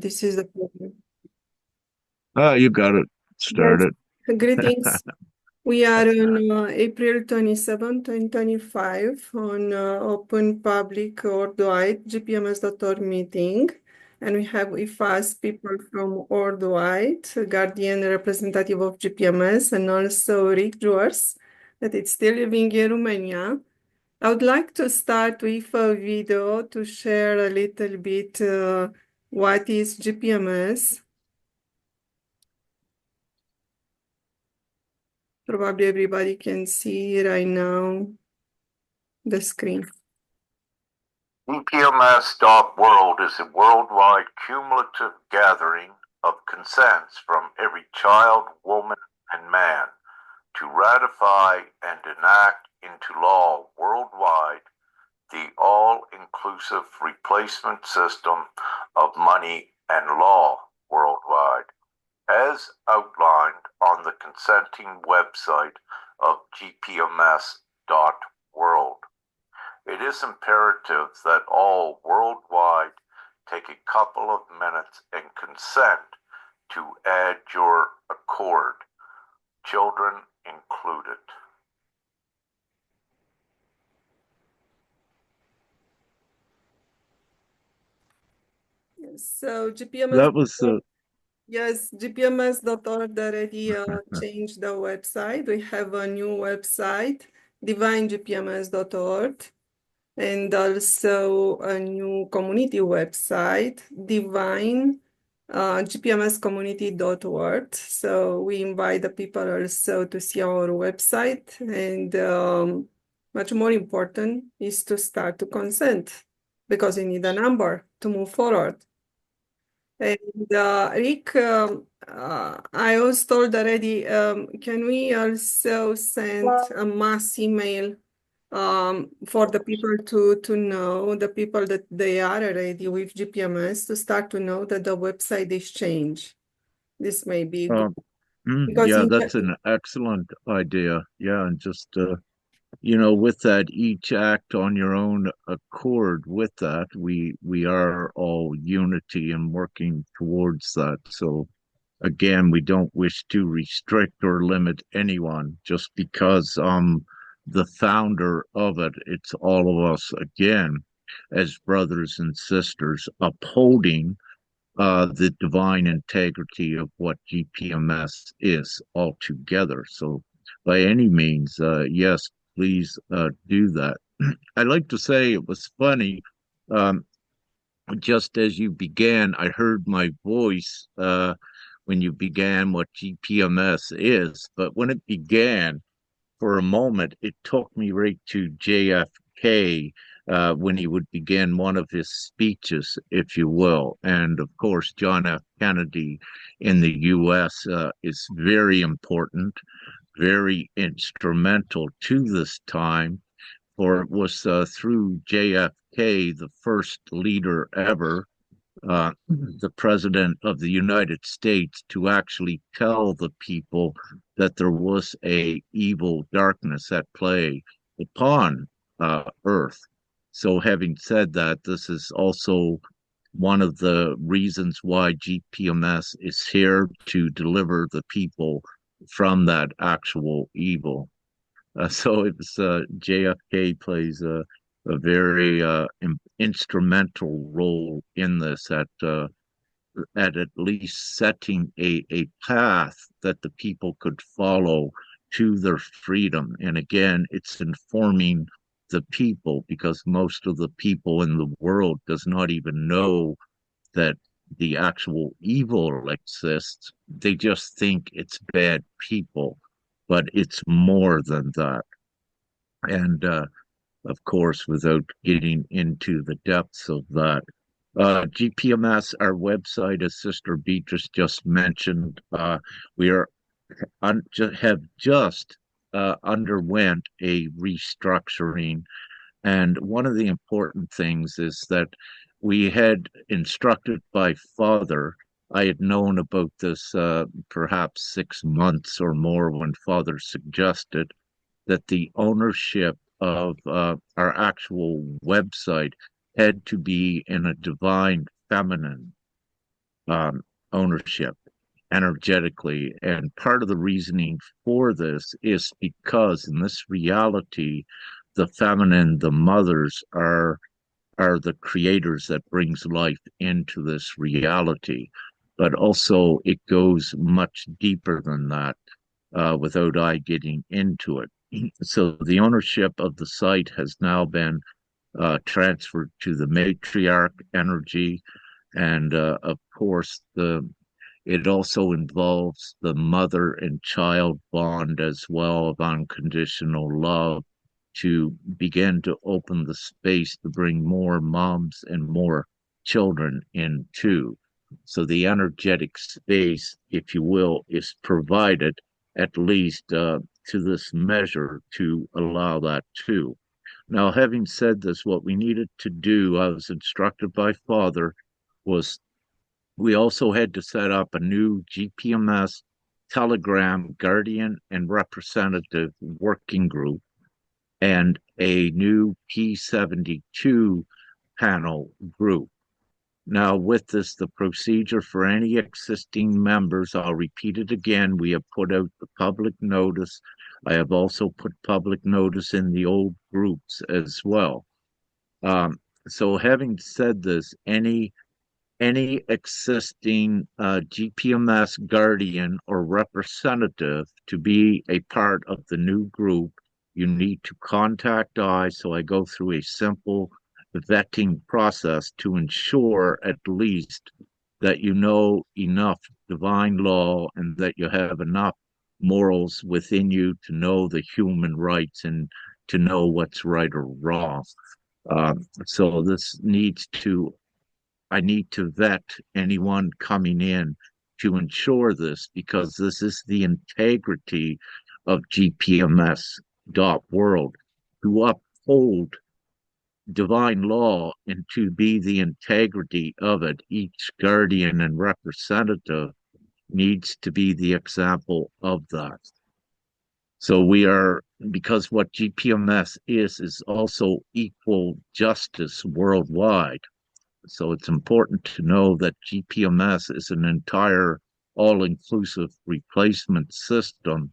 this is the problem. Oh, you got it Yes, started. greetings. We are on April 27, 2025 on Open Public Worldwide GPMS.org meeting. And we have with us people from Worldwide, Guardian representative of GPMS, and also Rick Drawers, that is still living in Romania. I would like to start with a video to share a little bit what is GPMS. Probably everybody can see right now the screen. Divine-gpms.world is a worldwide cumulative gathering of consents from every child, woman, and man to ratify and enact into law worldwide the all-inclusive replacement system of money and law worldwide, as outlined on the consenting website of gpms.world. It is imperative that all worldwide take a couple of minutes and consent to add your accord, children included. So GPMS, That was yes, gpms.org already changed the website. We have a new website, Divine-gpms.org, and also a new community website, Divine-gpmscommunity.world. So we invite the people also to see our website, and much more important is to start to consent because you need a number to move forward. And Rick, I was told already, can we also send a mass email for the people to know, the people that they are already with GPMS, to start to know that the website is changed? This may be good uh, because yeah, in that's an excellent idea. Yeah, and just with that, each act on your own accord. With that, we are all unity and working towards that. So again, we don't wish to restrict or limit anyone just because the founder of it. It's all of us again as brothers and sisters upholding the divine integrity of what GPMS is altogether. So by any means, yes, please do that. I like to say it was funny. Um, just as you began, I heard my voice when you began what GPMS is, but when it began, for a moment, it took me right to JFK when he would begin one of his speeches, if you will. And of course, John F. Kennedy in the US is very important, very instrumental to this time, for it was through JFK, the first leader ever, the president of the United States, to actually tell the people that there was a evil darkness at play upon Earth. So, having said that, this is also one of the reasons why GPMS is here to deliver the people from that actual evil. So it was JFK plays a very instrumental role in this at least setting a path that the people could follow to their freedom. And again, it's informing the people because most of the people in the world does not even know that the actual evil exists. They just think it's bad people, but it's more than that. And of course, without getting into the depths of that, GPMS, our website, as Sister Beatrice just mentioned, we are have just underwent a restructuring. And one of the important things is that we had instructed by Father. I had known about this perhaps 6 months or more when Father suggested that the ownership of our actual website had to be in a divine feminine. ownership energetically. And part of the reasoning for this is because in this reality, the feminine, the mothers are the creators that brings life into this reality. But also it goes much deeper than that without I getting into it. So the ownership of the site has now been transferred to the matriarch energy. And of course, it also involves the mother and child bond as well of unconditional love to begin to open the space to bring more moms and more children in too. So the energetic space, if you will, is provided at least to this measure to allow that too. Now, having said this, what we needed to do, I was instructed by Father, was we also had to set up a new GPMS Telegram Guardian and Representative Working Group and a new P72 panel group. Now, with this, the procedure for any existing members, I'll repeat it again. We have put out the public notice. I have also put public notice in the old groups as well. So having said this, any existing GPMS guardian or representative to be a part of the new group, you need to contact I. So I go through a simple vetting process to ensure at least that you know enough divine law and that you have enough morals within you to know the human rights and to know what's right or wrong. So this needs to I need to vet anyone coming in to ensure this because this is the integrity of GPMS.world to uphold divine law and to be the integrity of it. Each guardian and representative needs to be the example of that. So we are, because what GPMS is also equal justice worldwide. So it's important to know that GPMS is an entire all-inclusive replacement system,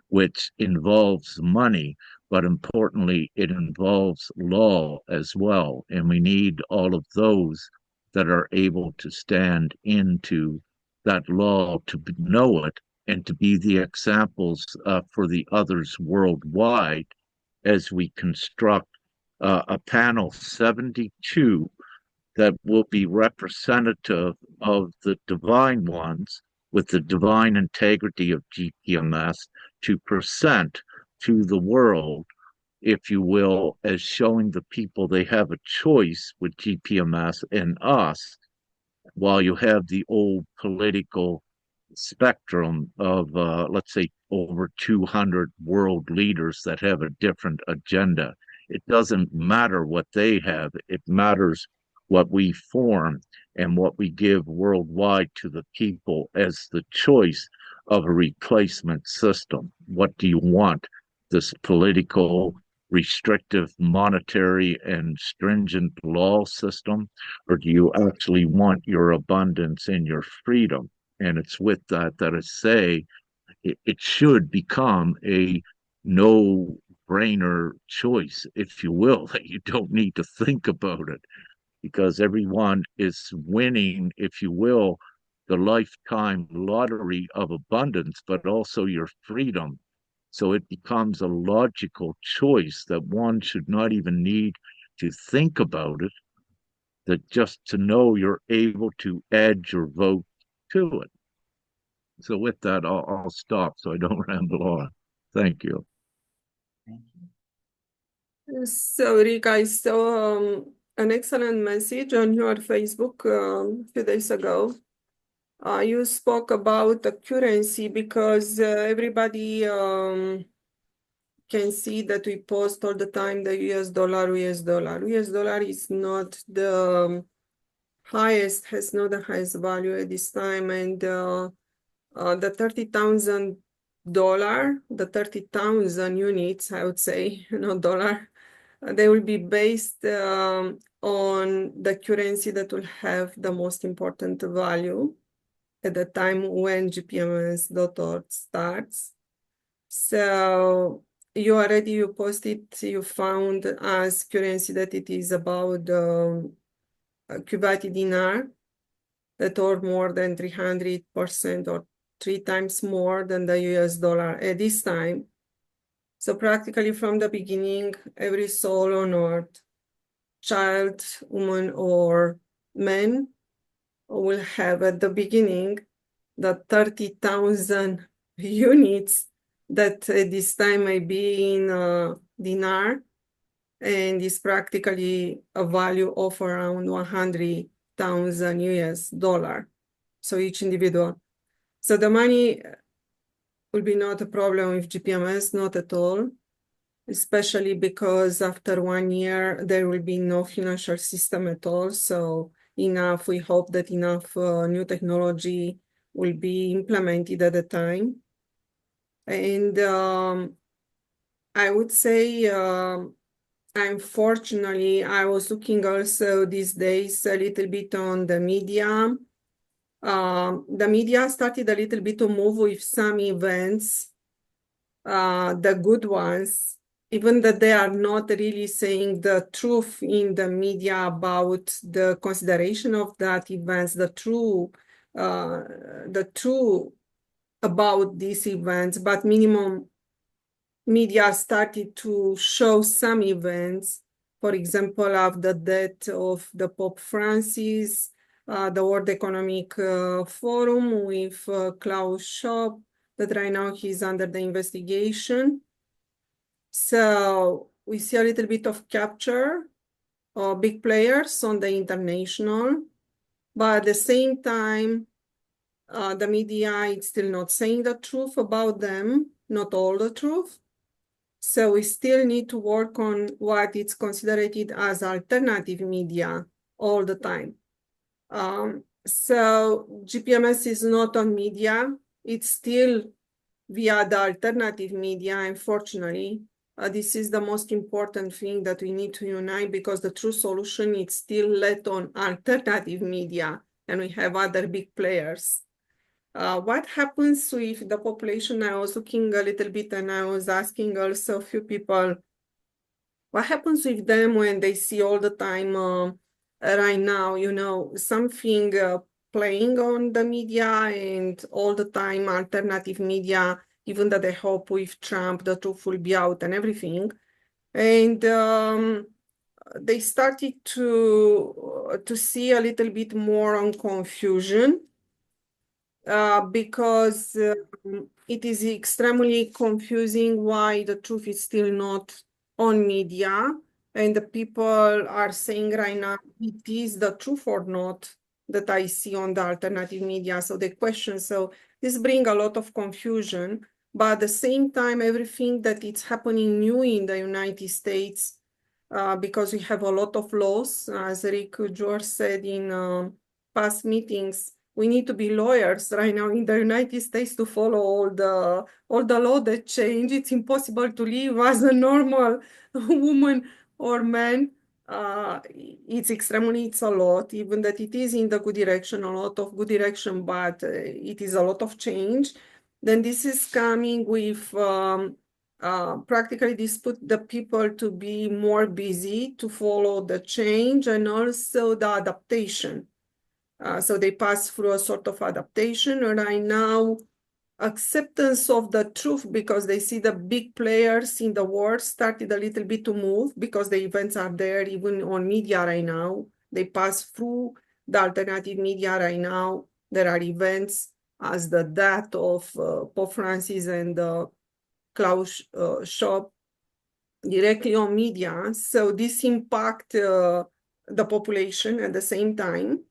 which involves money, but importantly, it involves law as well. And we need all of those that are able to stand into that law to know it and to be the examples for the others worldwide as we construct a panel 72 that will be representative of the divine ones with the divine integrity of GPMS to present to the world, if you will, as showing the people they have a choice with GPMS and us, while you have the old political spectrum of, let's say, over 200 world leaders that have a different agenda. It doesn't matter what they have, it matters what we form and what we give worldwide to the people as the choice of a replacement system. What do you want? This political, restrictive, monetary, and stringent law system? Or do you actually want your abundance and your freedom? And it's with that that I say it should become a no-brainer choice, if you will, that you don't need to think about it because everyone is winning, if you will, the lifetime lottery of abundance, but also your freedom. So it becomes a logical choice that one should not even need to think about it, that just to know you're able to add your vote to it. So with that, I'll stop so I don't ramble on. Thank you. Thank you. So, Rick, I saw an excellent message on your Facebook a few days ago. You spoke about the currency because everybody can see that we post all the time the US dollar, US dollar. US dollar is not the highest, has not the highest value at this time. And the $30,000, the 30,000 units, I would say, not dollar, they will be based on the currency that will have the most important value at the time when gpms.org starts. So you posted, you found as currency that it is about Kuwaiti dinar that are more than 300% or 3 times more than the US dollar at this time. So practically from the beginning, every soul on earth, child, woman, or man, will have at the beginning the 30,000 units that at this time may be in dinar, and is practically a value of around 100,000 US dollar. So each individual. So the money will be not a problem with GPMS, not at all, especially because after 1 year, there will be no financial system at all. So we hope that enough new technology will be implemented at the time. And I would say, unfortunately, I was looking also these days a little bit on the media. The media started a little bit to move with some events, the good ones, even that they are not really saying the truth in the media about the consideration of that events, the true about these events, but minimum media started to show some events, for example, of the death of the Pope Francis, the World Economic Forum with Klaus Schwab, that right now he's under the investigation. So we see a little bit of capture of big players on the international, but at the same time, the media is still not saying the truth about them, not all the truth. So we still need to work on what is considered as alternative media all the time. So GPMS is not on media. It's still via the alternative media, unfortunately. This is the most important thing that we need to unite, because the true solution is still led on alternative media, and we have other big players. What happens with the population? I was looking a little bit and I was asking also a few people, what happens with them when they see all the time right now, something playing on the media, and all the time alternative media, even that they hope with Trump, the truth will be out and everything. And they started to see a little bit more on confusion. Because it is extremely confusing why the truth is still not on media, and the people are saying right now, it is the truth or not that I see on the alternative media. So they question, so this brings a lot of confusion, but at the same time, everything that is happening new in the United States, because we have a lot of laws, as Rick George said in past meetings, we need to be lawyers right now in the United States to follow all the law that change. It's impossible to live as a normal woman or man. It's a lot, even that it is in the good direction, a lot of good direction, but it is a lot of change. Then this is coming with practically this put the people to be more busy to follow the change and also the adaptation. So they pass through a sort of adaptation, and right now acceptance of the truth, because they see the big players in the world started a little bit to move, because the events are there even on media right now. They pass through the alternative media right now. There are events as the death of Pope Francis and Klaus Schwab directly on media. So this impact the population at the same time.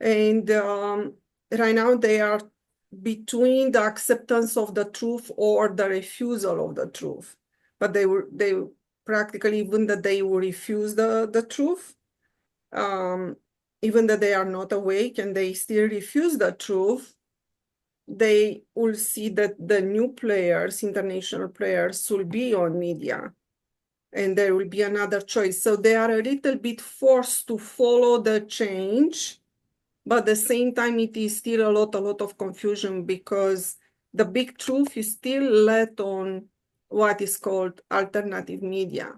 And right now they are between the acceptance of the truth or the refusal of the truth. But they practically, even that they will refuse the truth, even that they are not awake and they still refuse the truth, they will see that the new players, international players, will be on media. and there will be another choice. So they are a little bit forced to follow the change, but at the same time, it is still a lot of confusion because the big truth is still let on what is called alternative media.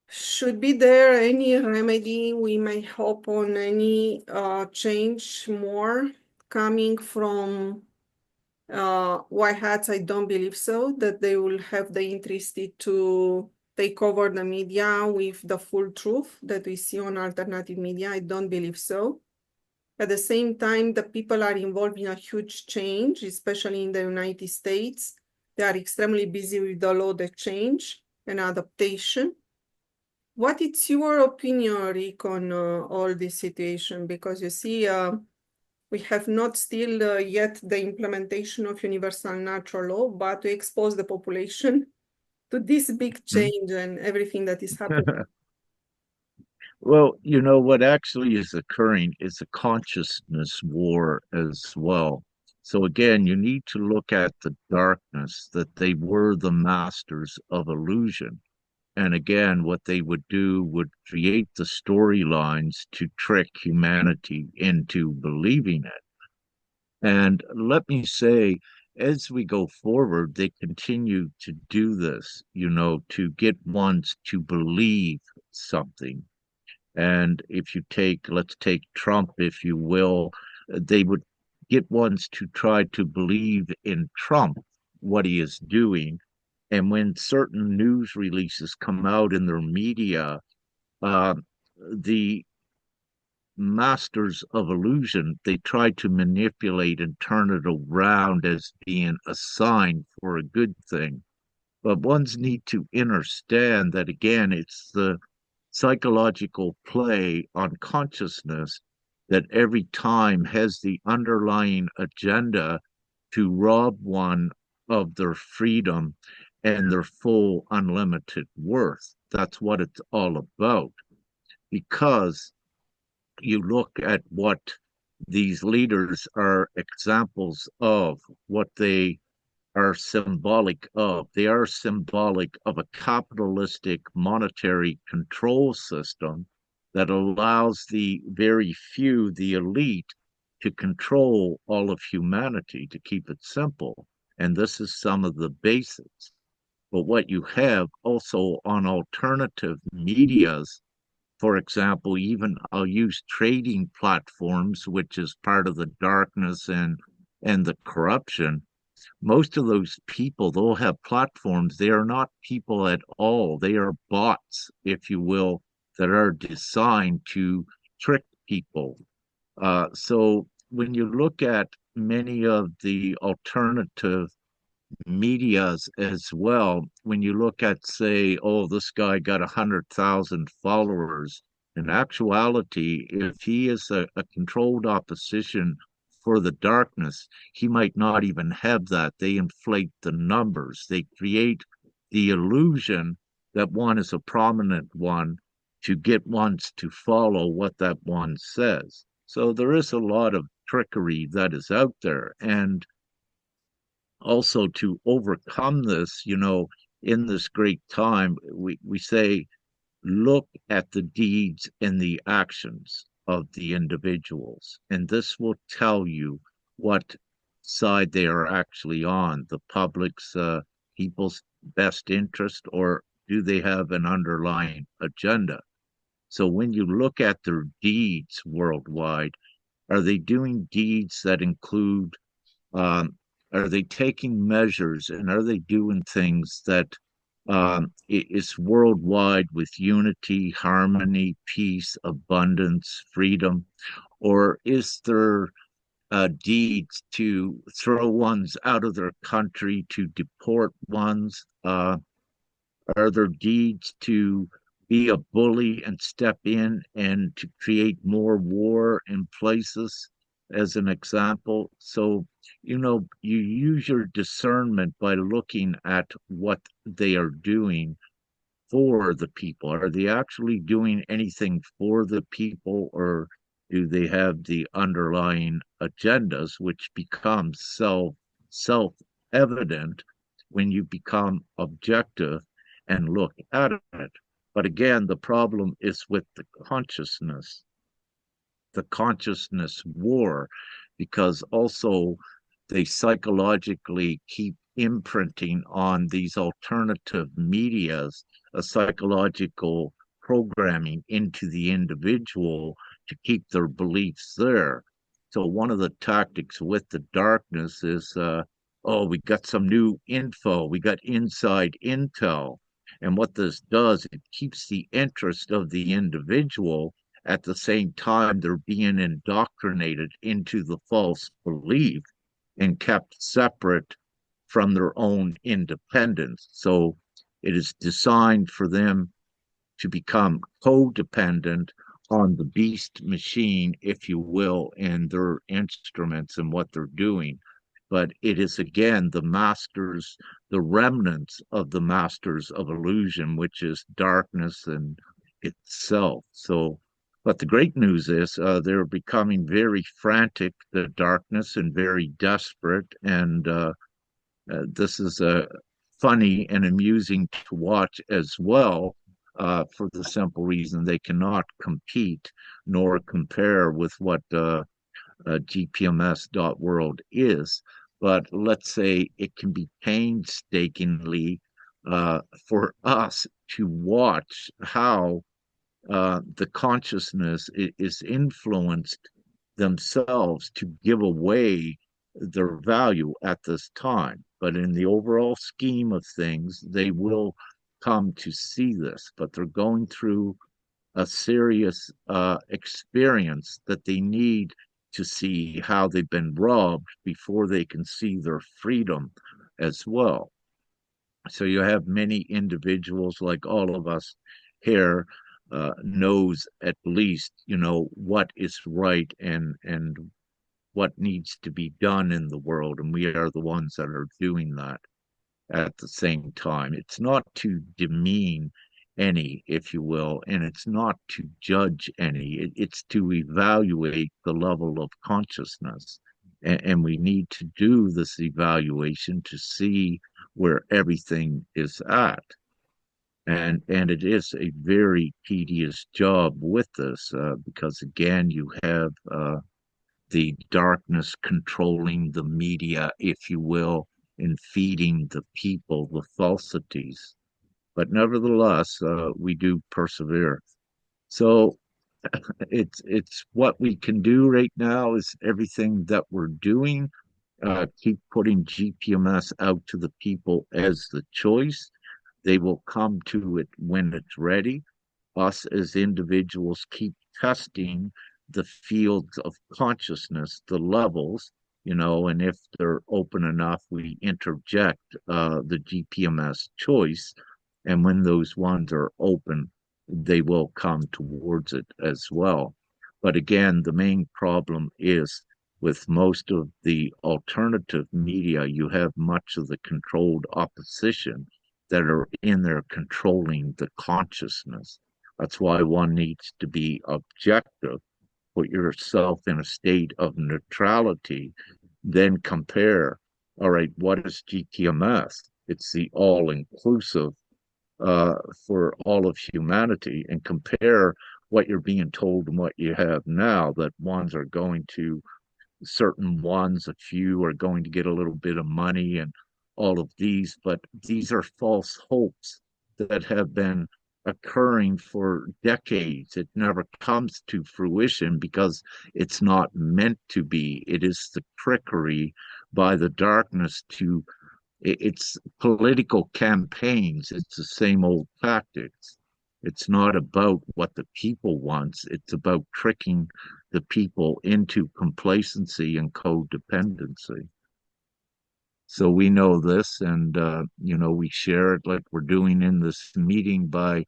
Should be there any remedy? We may hope on any change more coming from white hats. I don't believe so, that they will have the interest to take over the media with the full truth that we see on alternative media. I don't believe so. At the same time, the people are involved in a huge change, especially in the United States. They are extremely busy with the law that change and adaptation. What is your opinion, Rick, on all this situation? Because you see, we have not still yet the implementation of universal natural law, but we expose the population to this big change and everything that is happening. Well, you know, what actually is occurring is a consciousness war as well. So again, you need to look at the darkness, that they were the masters of illusion. And again, what they would do would create the storylines to trick humanity into believing it. And let me say, as we go forward, they continue to do this, you know, to get ones to believe something. And if you take, let's take Trump, if you will, they would get ones to try to believe in Trump, what he is doing. And when certain news releases come out in their media, uh, the masters of illusion, they try to manipulate and turn it around as being a sign for a good thing. But ones need to understand that, again, it's the psychological play on consciousness that every time has the underlying agenda to rob one of their freedom and their full unlimited worth. That's what it's all about. Because you look at what these leaders are examples of, what they are symbolic of. They are symbolic of a capitalistic monetary control system that allows the very few, the elite, to control all of humanity, to keep it simple. And this is some of the basics. But what you have also on alternative medias, for example, even I'll use trading platforms, which is part of the darkness and the corruption. Most of those people, they'll have platforms. They are not people at all. They are bots, if you will, that are designed to trick people. So when you look at many of the alternative medias as well, when you look at, say, oh, this guy got 100,000 followers, in actuality, if he is a controlled opposition for the darkness, he might not even have that. They inflate the numbers. They create the illusion that one is a prominent one to get ones to follow what that one says. So there is a lot of trickery that is out there. And also to overcome this, you know, in this great time, we say, look at the deeds and the actions of the individuals, and this will tell you what side they are actually on, the public's, people's best interest, or do they have an underlying agenda? So when you look at their deeds worldwide, are they doing deeds that include, um, are they taking measures, and are they doing things that is worldwide with unity, harmony, peace, abundance, freedom? Or is there deeds to throw ones out of their country, to deport ones? Are there deeds to be a bully and step in and to create more war in places, as an example? So, you know, you use your discernment by looking at what they are doing for the people. Are they actually doing anything for the people, or do they have the underlying agendas, which becomes self evident when you become objective and look at it. But again, the problem is with the consciousness war, because also they psychologically keep imprinting on these alternative medias a psychological programming into the individual to keep their beliefs there. So one of the tactics with the darkness is, oh, we got some new info, we got inside intel. And what this does, it keeps the interest of the individual. At the same time, they're being indoctrinated into the false belief and kept separate from their own independence. So it is designed for them to become codependent on the beast machine, if you will, and their instruments and what they're doing. But it is again the masters, the remnants of the masters of illusion, which is darkness and itself. So, but the great news is they're becoming very frantic, the darkness, and very desperate. And this is funny and amusing to watch as well, for the simple reason they cannot compete nor compare with what gpms.world is. But let's say it can be painstakingly for us to watch how the consciousness is influenced themselves to give away their value at this time. But in the overall scheme of things, they will come to see this, but they're going through a serious experience that they need to see how they've been robbed before they can see their freedom as well. So you have many individuals, like all of us here, knows at least, what is right and what needs to be done in the world, and we are the ones that are doing that at the same time. It's not to demean any, if you will, and it's not to judge any. It's to evaluate the level of consciousness. And we need to do this evaluation to see where everything is at. And it is a very tedious job with this, because again, you have the darkness controlling the media, if you will, and feeding the people the falsities. But nevertheless, we do persevere. So it's what we can do right now is everything that we're doing. Keep putting GPMS out to the people as the choice. They will come to it when it's ready. Us as individuals keep testing the fields of consciousness, the levels, and if they're open enough, we interject the GPMS choice. And when those ones are open, they will come towards it as well. But again, the main problem is with most of the alternative media, you have much of the controlled opposition that are in there controlling the consciousness. That's why one needs to be objective, put yourself in a state of neutrality, then compare. All right, what is GTMS? It's the all inclusive for all of humanity, and compare what you're being told and what you have now, that ones are going to certain ones, a few are going to get a little bit of money and all of these, but these are false hopes that have been occurring for decades. It never comes to fruition because it's not meant to be. It is the trickery by the darkness to it's political campaigns. It's the same old tactics. It's not about what the people wants. It's about tricking the people into complacency and codependency. So we know this, and we share it like we're doing in this meeting by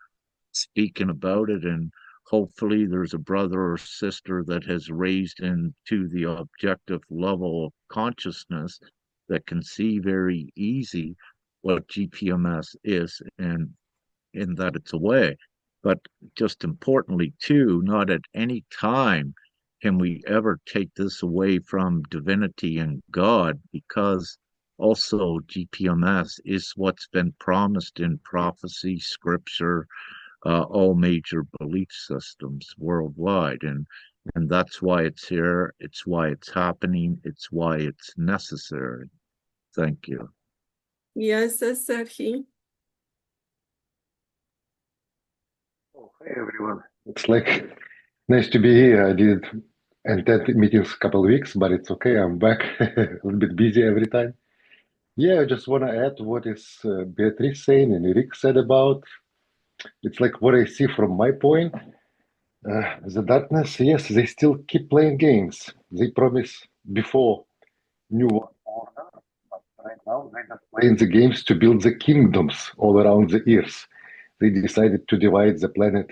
speaking about it, and hopefully there's a brother or sister that has raised into the objective level of consciousness that can see very easy what GPMS is, and in that it's a way. But just importantly too, not at any time can we ever take this away from divinity and God, because also GPMS is what's been promised in prophecy, scripture, all major belief systems worldwide. And that's why it's here. It's why it's happening. It's why it's necessary. Thank you. Yes, Serhi. Oh, hey everyone. It's like nice to be here. I did attend meetings a couple of weeks, but it's okay. I'm back. A little bit busy every time. Yeah, I just want to add what is Beatrice saying and Rick said about. It's like what I see from my point. The darkness, yes, they still keep playing games. They promise before new world order, but right now they're just playing the games to build the kingdoms all around the earth. They decided to divide the planet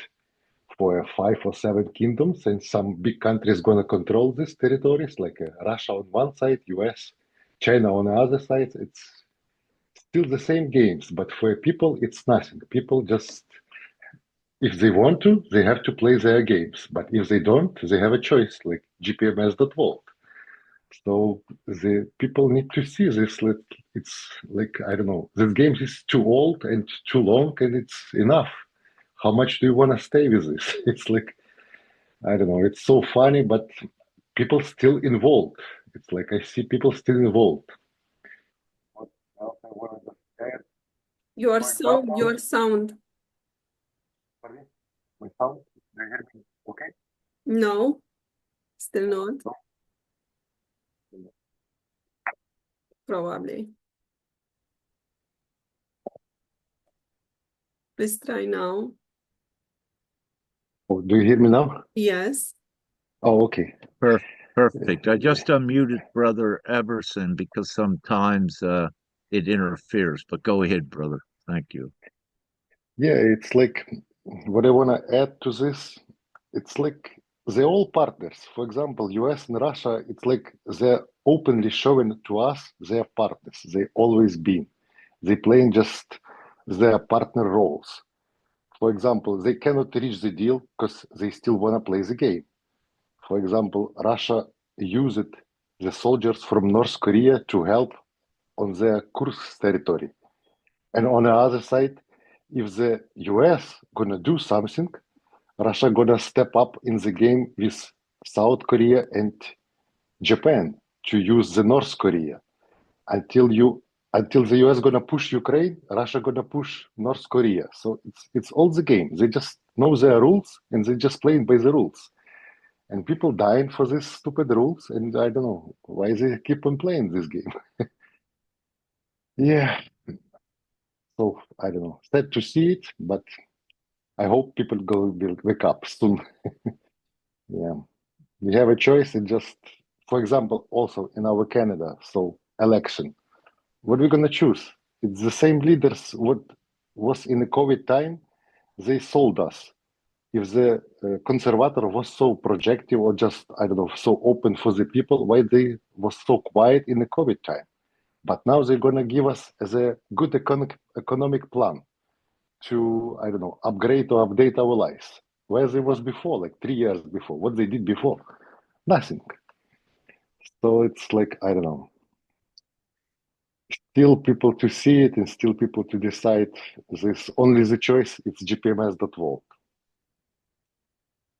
for 5 or 7 kingdoms, and some big countries gonna control these territories, like Russia on one side, US, China on the other side. It's still the same games, but for people, it's nothing. People just, if they want to, they have to play their games, but if they don't, they have a choice, like gpms.world. So the people need to see this. Like, it's like, I don't know, this game is too old and too long, and it's enough. How much do you want to stay with this? It's like, I don't know. It's so funny, but people still involved. It's like I see people still involved. What else I wanted to add? Your For sound, example, your sound. sorry, my sound. Do you hear me? Okay. No, still not. No. Probably. Please try now. Oh, do you hear me now? Yes. Oh, okay. Perfect. I just unmuted Brother Everson because sometimes it interferes, but go ahead, brother. Thank you. Yeah, it's like what I want to add to this. It's like they're all partners. For example, US and Russia, it's like they're openly showing to us they're partners. They always been. They playing just their partner roles. For example, they cannot reach the deal because they still want to play the game. For example, Russia used the soldiers from North Korea to help on their Kursk territory. And on the other side, if the US gonna do something, Russia gonna step up in the game with South Korea and Japan to use the North Korea until the US gonna push Ukraine, Russia gonna push North Korea. So it's all the game. They just know their rules and they just playing by the rules. And people dying for these stupid rules, and I don't know why they keep on playing this game. Yeah. So I don't know. Sad to see it, but I hope people will wake up soon. Yeah. We have a choice and just, for example, also in our Canada, so election. What are we gonna choose? It's the same leaders what was in the COVID time, they sold us. If the conservator was so projective or just, I don't know, so open for the people, why they was so quiet in the COVID time? But now they're gonna give us as a good economic plan to, I don't know, upgrade or update our lives. Where they was before, like 3 years before, what they did before? Nothing. So it's like, I don't know. Still people to see it and still people to decide. This only the choice, it's gpms.world.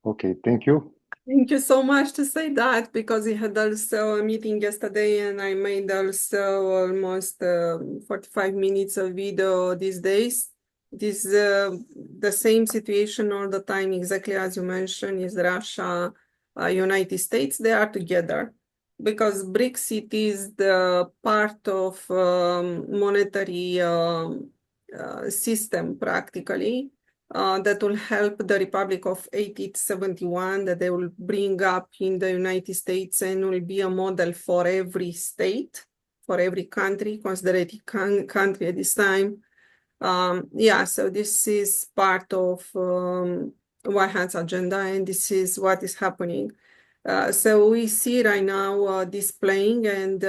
Okay, thank you. Thank you so much to say that, because we had also a meeting yesterday and I made also almost 45 minutes of video these days. It is the same situation all the time, exactly as you mentioned, is Russia, United States, they are together. Because Brexit is the part of monetary system practically. That will help the Republic of 1871 that they will bring up in the United States and will be a model for every state, for every country, considered country at this time. Yeah, so this is part of White Hat's agenda, and this is what is happening. So we see right now displaying, and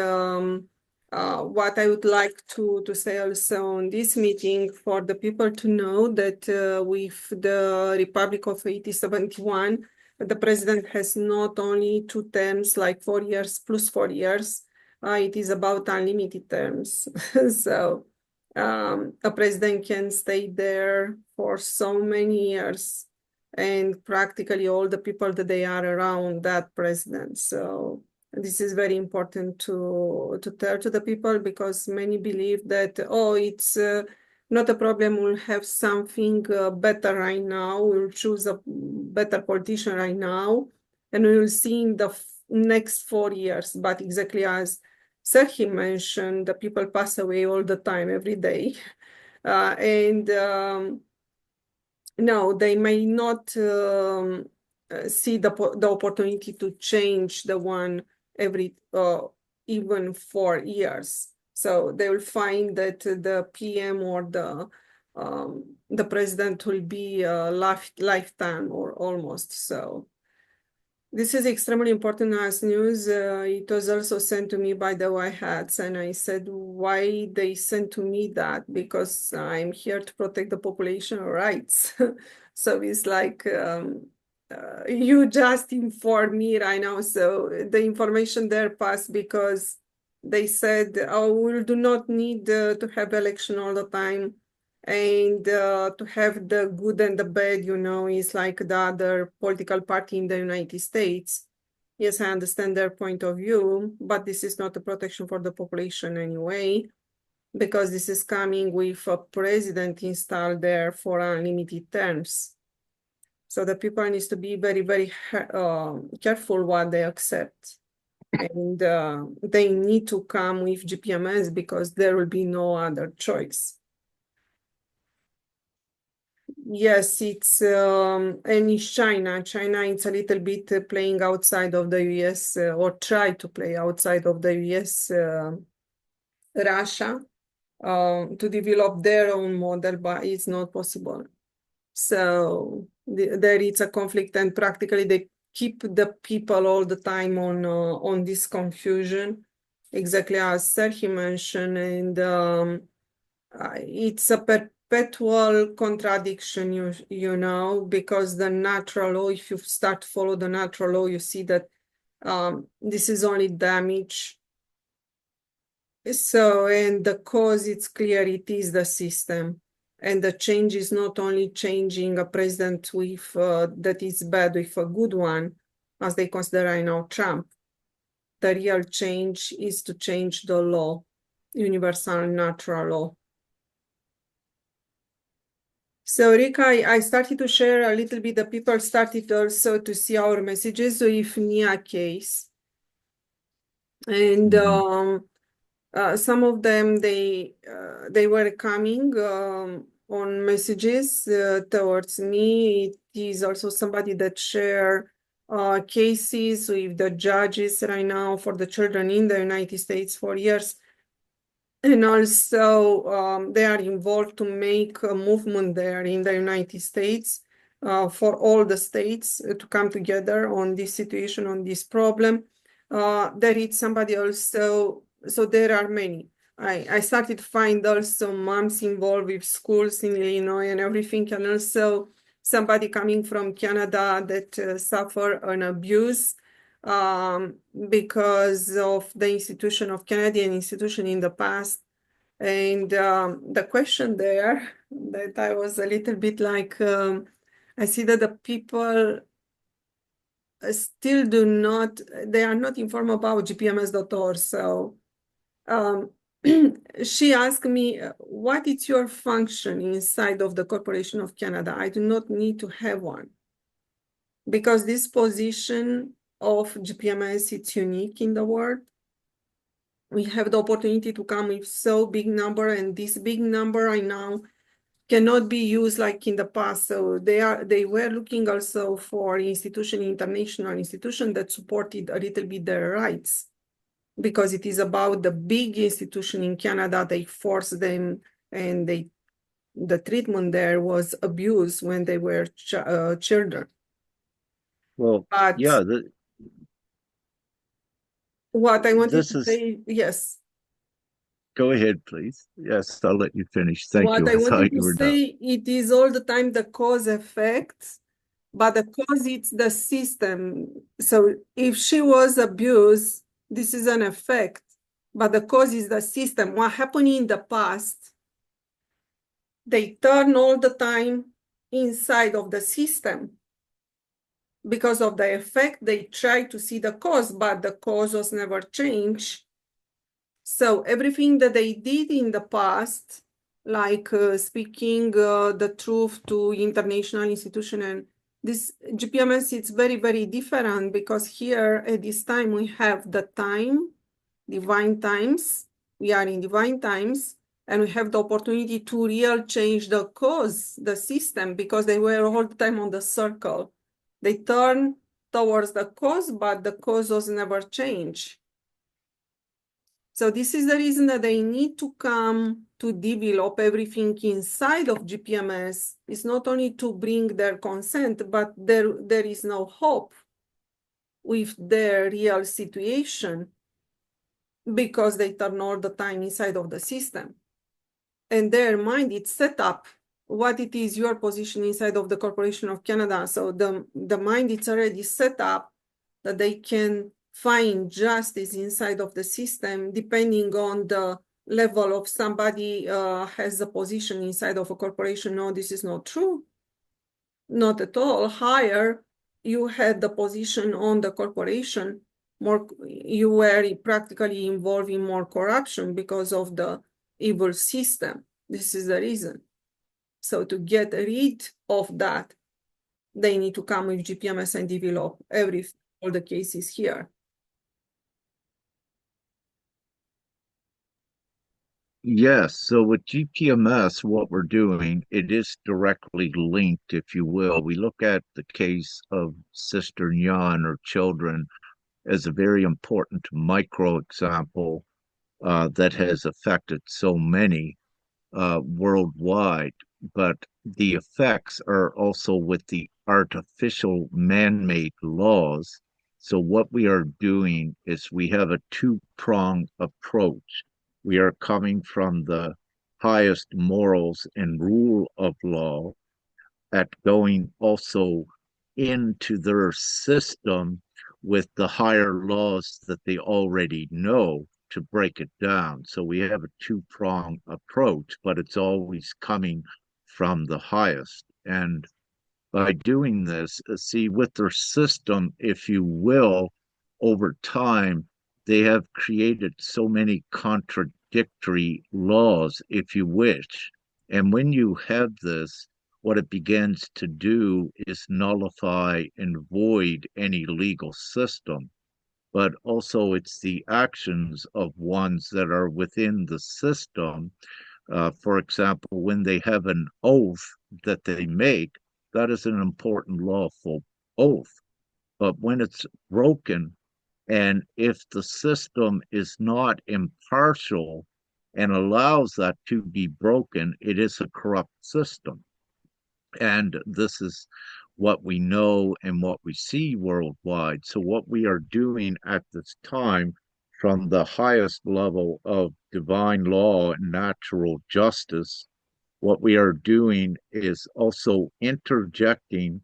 what I would like to say also on this meeting for the people to know that with the Republic of 1871, the president has not only 2 terms, like 4 years plus 4 years. it is about unlimited terms. So a president can stay there for so many years, and practically all the people that they are around that president. So this is very important to tell to the people, because many believe that, oh, it's not a problem, we'll have something better right now, we'll choose a better politician right now, and we will see in the next 4 years. But exactly as Serhi mentioned, the people pass away all the time, every day. And no, they may not see the opportunity to change the one every even 4 years. So they will find that the PM or the president will be a lifetime or almost. So this is extremely important as news. It was also sent to me by the White Hats, and I said, why they sent to me that? Because I'm here to protect the population rights. So it's like, you just informed me right now. So the information there passed because they said, oh, we do not need to have election all the time. And to have the good and the bad, is like the other political party in the United States. Yes, I understand their point of view, but this is not a protection for the population anyway, because this is coming with a president installed there for unlimited terms. So the people needs to be very, very careful what they accept. And they need to come with GPMS because there will be no other choice. Yes, it's and it's China. China, it's a little bit playing outside of the US, or try to play outside of the US, Russia, to develop their own model, but it's not possible. So there is a conflict, and practically they keep the people all the time on this confusion, exactly as Serhi mentioned, and it's a perpetual contradiction, you know, because the natural law, if you start to follow the natural law, you see that this is only damage. So, and the cause, it's clear, it is the system. And the change is not only changing a president with that is bad with a good one, as they consider right now Trump. The real change is to change the law, universal natural law. So Rika, I started to share a little bit, the people started also to see our messages with Nia case. And some of them, they were coming on messages towards me. It is also somebody that share cases with the judges right now for the children in the United States for years. And also they are involved to make a movement there in the United States for all the states to come together on this situation, on this problem. There is somebody also, so there are many. I started to find also moms involved with schools in Illinois and everything, and also somebody coming from Canada that suffer an abuse because of the institution of Canadian institution in the past. And the question there that I was a little bit like, I see that the people still they are not informed about gpms.org. So she asked me, what is your function inside of the Corporation of Canada? I do not need to have one, because this position of GPMS, it's unique in the world. We have the opportunity to come with so big number, and this big number right now cannot be used like in the past. So they were looking also for international institution that supported a little bit their rights, because it is about the big institution in Canada. They forced them, and the treatment there was abuse when they were children. Well, But yeah, what I wanted this to is, say, yes. go ahead, please. Yes, I'll let you finish. Thank What you. I I thought wanted you to were done. say, it is all the time the cause effect, but the cause, it's the system. So if she was abused, this is an effect. but the cause is the system. What happened in the past, they turn all the time inside of the system. Because of the effect, they try to see the cause, but the cause was never changed. So everything that they did in the past, like speaking the truth to international institution, and this GPMS, it's very, very different, because here at this time we have the time, divine times. We are in divine times, and we have the opportunity to real change the cause, the system, because they were all the time on the circle. They turn towards the cause, but the cause was never changed. So this is the reason that they need to come to develop everything inside of GPMS. It's not only to bring their consent, but there is no hope with their real situation, because they turn all the time inside of the system. And their mind, it's set up what it is your position inside of the Corporation of Canada. So the mind, it's already set up that they can find justice inside of the system, depending on the level of somebody has a position inside of a corporation. No, this is not true. Not at all. Higher, you had the position on the corporation, more you were practically involved in more corruption because of the evil system. This is the reason. So to get rid of that, they need to come with GPMS and develop all the cases here. Yes, so with GPMS, what we're doing, it is directly linked, if you will. We look at the case of Sister Nyan or children as a very important micro example that has affected so many worldwide, but the effects are also with the artificial man-made laws. So what we are doing is we have a two-pronged approach. We are coming from the highest morals and rule of law at going also into their system with the higher laws that they already know to break it down. So we have a two-pronged approach, but it's always coming from the highest. And by doing this, see, with their system, if you will, over time, they have created so many contradictory laws, if you wish. And when you have this, what it begins to do is nullify and void any legal system. But also, it's the actions of ones that are within the system. For example, when they have an oath that they make, that is an important lawful oath. But when it's broken, and if the system is not impartial and allows that to be broken, it is a corrupt system. And this is what we know and what we see worldwide. So, what we are doing at this time from the highest level of divine law and natural justice, what we are doing is also interjecting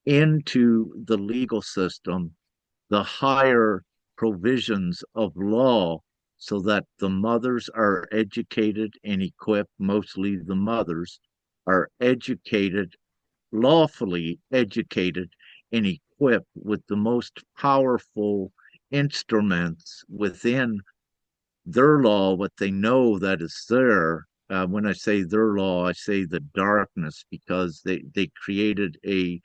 into the legal system the higher provisions of law so that the mothers are educated and equipped, mostly the mothers are educated, lawfully educated and equipped with the most powerful instruments within their law, what they know that is there. When I say their law, I say the darkness, because they created a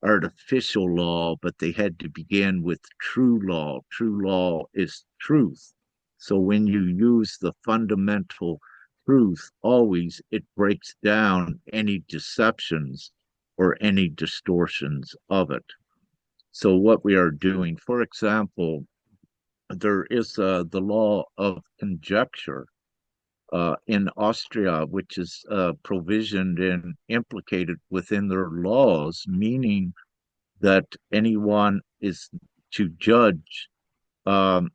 artificial law, but they had to begin with true law. True law is truth. So when you use the fundamental truth, always it breaks down any deceptions or any distortions of it. So what we are doing, for example, there is the law of conjecture in Austria, which is provisioned and implicated within their laws, meaning that anyone is to judge um,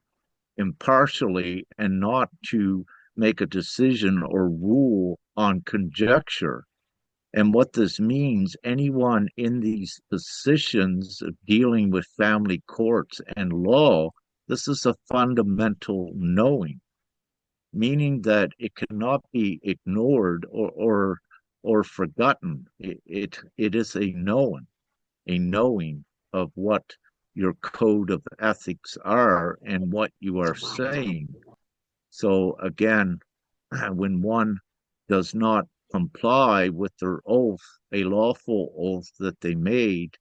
impartially and not to make a decision or rule on conjecture. And what this means, anyone in these positions of dealing with family courts and law, this is a fundamental knowing. meaning that it cannot be ignored or forgotten. It is a knowing of what your code of ethics are and what you are saying. So again, when one does not comply with their oath, a lawful oath that they made,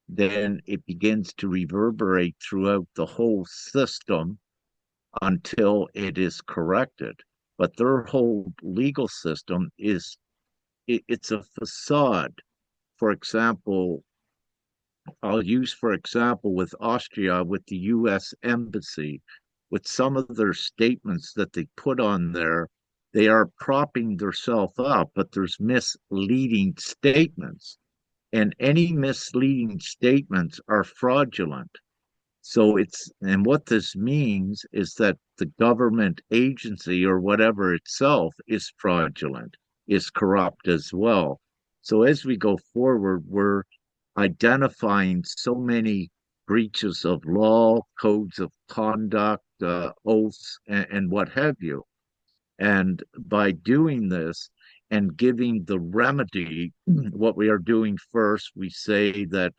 then it begins to reverberate throughout the whole system until it is corrected. But their whole legal system it's a facade. For example, I'll use, for example, with Austria, with the US Embassy, with some of their statements that they put on there, they are propping themselves up, but there's misleading statements. And any misleading statements are fraudulent. So and what this means is that the government agency or whatever itself is fraudulent, is corrupt as well. So as we go forward, we're identifying so many breaches of law, codes of conduct, oaths, and what have you. And by doing this and giving the remedy, what we are doing first, we say that,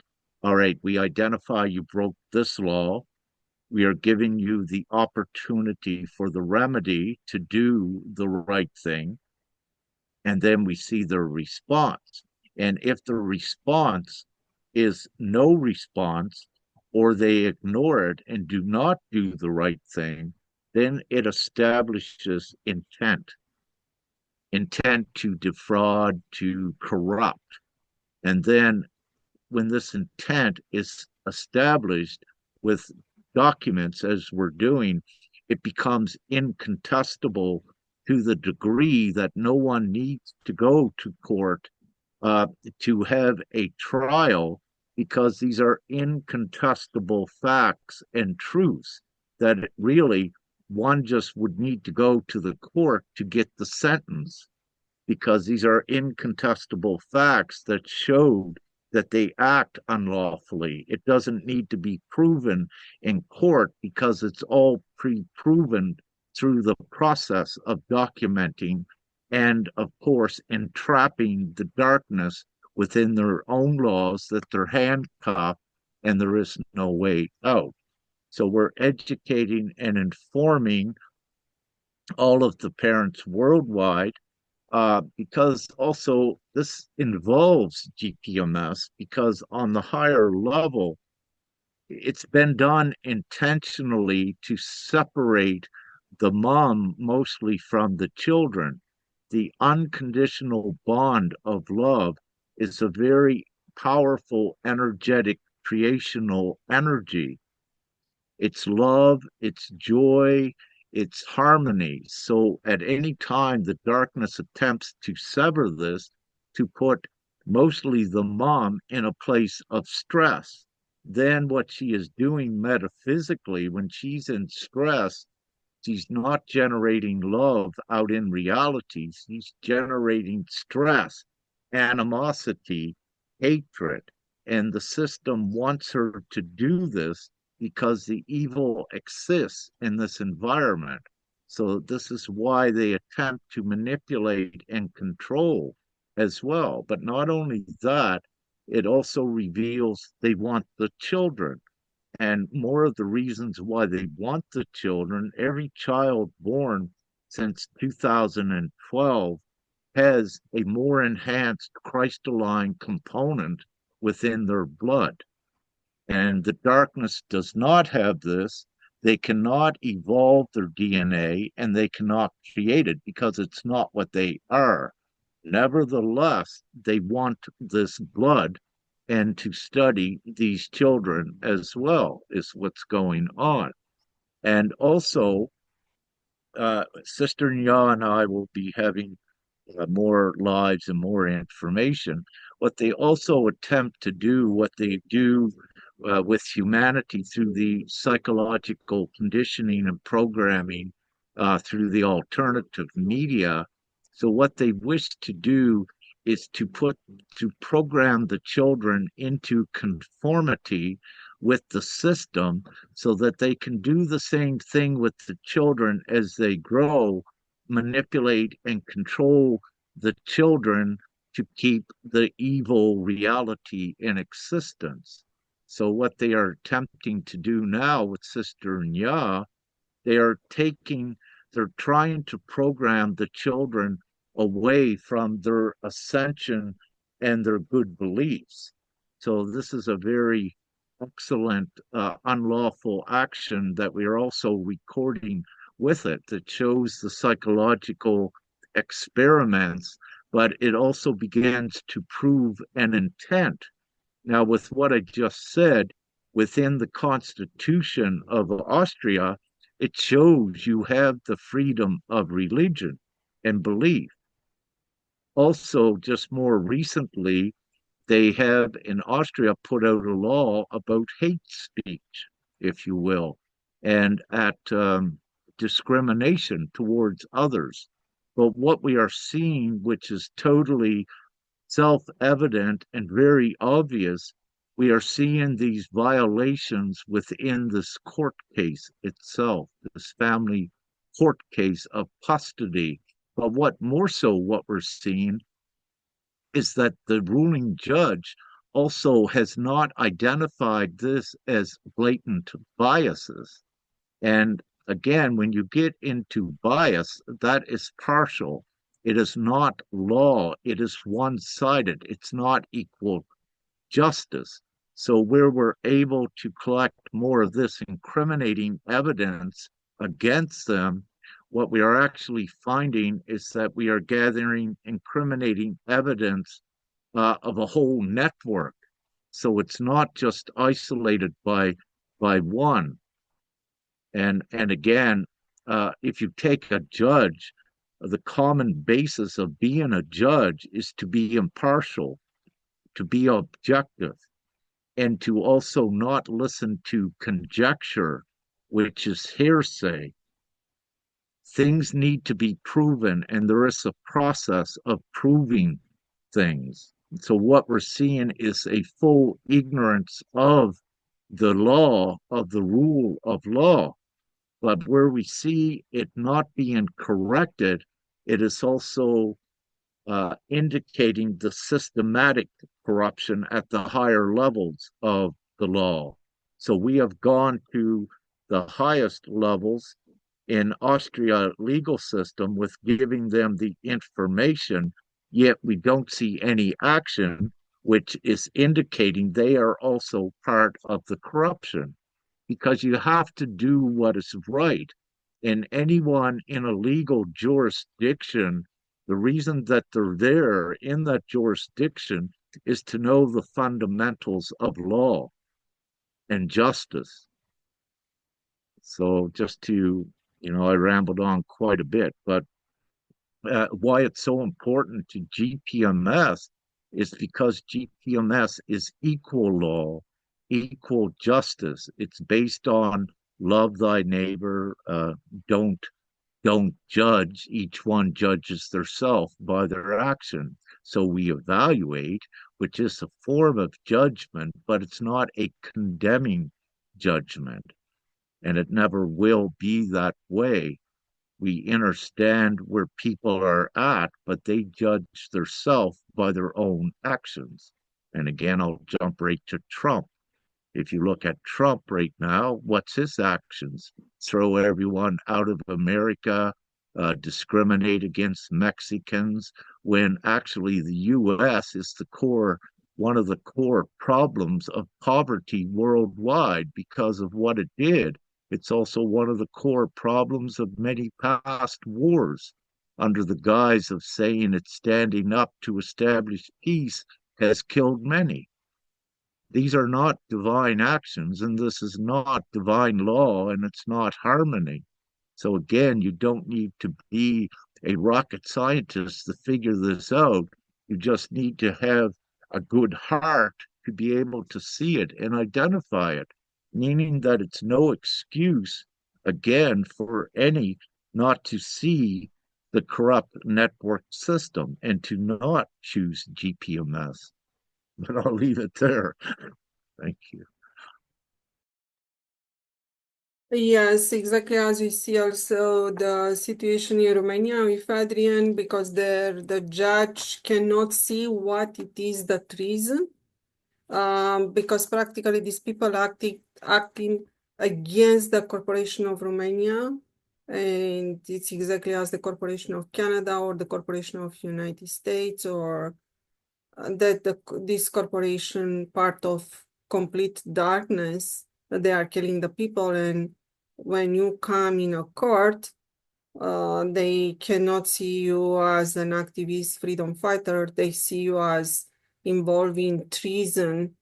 all right, we identify you broke this law. We are giving you the opportunity for the remedy to do the right thing. And then we see their response. And if the response is no response, or they ignore it and do not do the right thing, then it establishes intent to defraud, to corrupt. And then when this intent is established with documents, as we're doing, it becomes incontestable to the degree that no one needs to go to court to have a trial, because these are incontestable facts and truths that really one just would need to go to the court to get the sentence, because these are incontestable facts that showed that they act unlawfully. It doesn't need to be proven in court because it's all pre-proven through the process of documenting and, of course, entrapping the darkness within their own laws that they're handcuffed and there is no way out. So we're educating and informing all of the parents worldwide, because also this involves GPMS, because on the higher level, it's been done intentionally to separate the mom mostly from the children. The unconditional bond of love is a very powerful, energetic, creational energy. It's love, it's joy, it's harmony. So at any time the darkness attempts to sever this, to put mostly the mom in a place of stress, then what she is doing metaphysically when she's in stress, she's not generating love out in reality. She's generating stress, animosity, hatred. And the system wants her to do this because the evil exists in this environment. So this is why they attempt to manipulate and control as well. But not only that, it also reveals they want the children. And more of the reasons why they want the children, every child born since 2012 has a more enhanced crystalline component within their blood. And the darkness does not have this. They cannot evolve their DNA and they cannot create it because it's not what they are. Nevertheless, they want this blood and to study these children as well, is what's going on. And also, Sister Nya and I will be having more lives and more information. What they also attempt to do, what they do with humanity through the psychological conditioning and programming through the alternative media. So what they wish to do is to program the children into conformity with the system so that they can do the same thing with the children as they grow, manipulate and control the children to keep the evil reality in existence. So what they are attempting to do now with Sister Nya, they are they're trying to program the children away from their ascension and their good beliefs. So this is a very excellent unlawful action that we are also recording with it that shows the psychological experiments, but it also begins to prove an intent. Now, with what I just said, within the Constitution of Austria, it shows you have the freedom of religion and belief. Also, just more recently, they have in Austria put out a law about hate speech, if you will, and at discrimination towards others. But what we are seeing, which is totally self evident and very obvious, we are seeing these violations within this court case itself, this family court case of custody. But what more so, what we're seeing is that the ruling judge also has not identified this as blatant biases. And again, when you get into bias, that is partial. It is not law. It is one-sided. It's not equal justice. So where we're able to collect more of this incriminating evidence against them, what we are actually finding is that we are gathering incriminating evidence of a whole network. So it's not just isolated by one. And again, if you take a judge, the common basis of being a judge is to be impartial, to be objective, and to also not listen to conjecture, which is hearsay. Things need to be proven, and there is a process of proving things. So what we're seeing is a full ignorance of the law, of the rule of law. But where we see it not being corrected, it is also indicating the systematic corruption at the higher levels of the law. So we have gone to the highest levels in Austria legal system with giving them the information, yet we don't see any action, which is indicating they are also part of the corruption, because you have to do what is right. And anyone in a legal jurisdiction, the reason that they're there in that jurisdiction is to know the fundamentals of law and justice. So just to, I rambled on quite a bit, but why it's so important to GPMS is because GPMS is equal law, equal justice. It's based on love thy neighbor, don't judge. Each one judges theirself by their action. So we evaluate, which is a form of judgment, but it's not a condemning judgment, and it never will be that way. We understand where people are at, but they judge themselves by their own actions. And again, I'll jump right to Trump. If you look at Trump right now, what's his actions? Throw everyone out of America, discriminate against Mexicans, when actually the U.S. is one of the core problems of poverty worldwide because of what it did. It's also one of the core problems of many past wars, under the guise of saying it's standing up to establish peace, has killed many. These are not divine actions, and this is not divine law, and it's not harmony. So again, you don't need to be a rocket scientist to figure this out. You just need to have a good heart to be able to see it and identify it, meaning that it's no excuse, again, for any not to see the corrupt network system and to not choose GPMS. But I'll leave it there. Thank you. Yes, exactly as we see also the situation in Romania with Adrian, because there the judge cannot see what it is the treason, because practically these people acting against the Corporation of Romania, and it's exactly as the Corporation of Canada or the Corporation of United States, or that this corporation part of complete darkness, that they are killing the people. And when you come in a court, they cannot see you as an activist freedom fighter. They see you as involved in treason.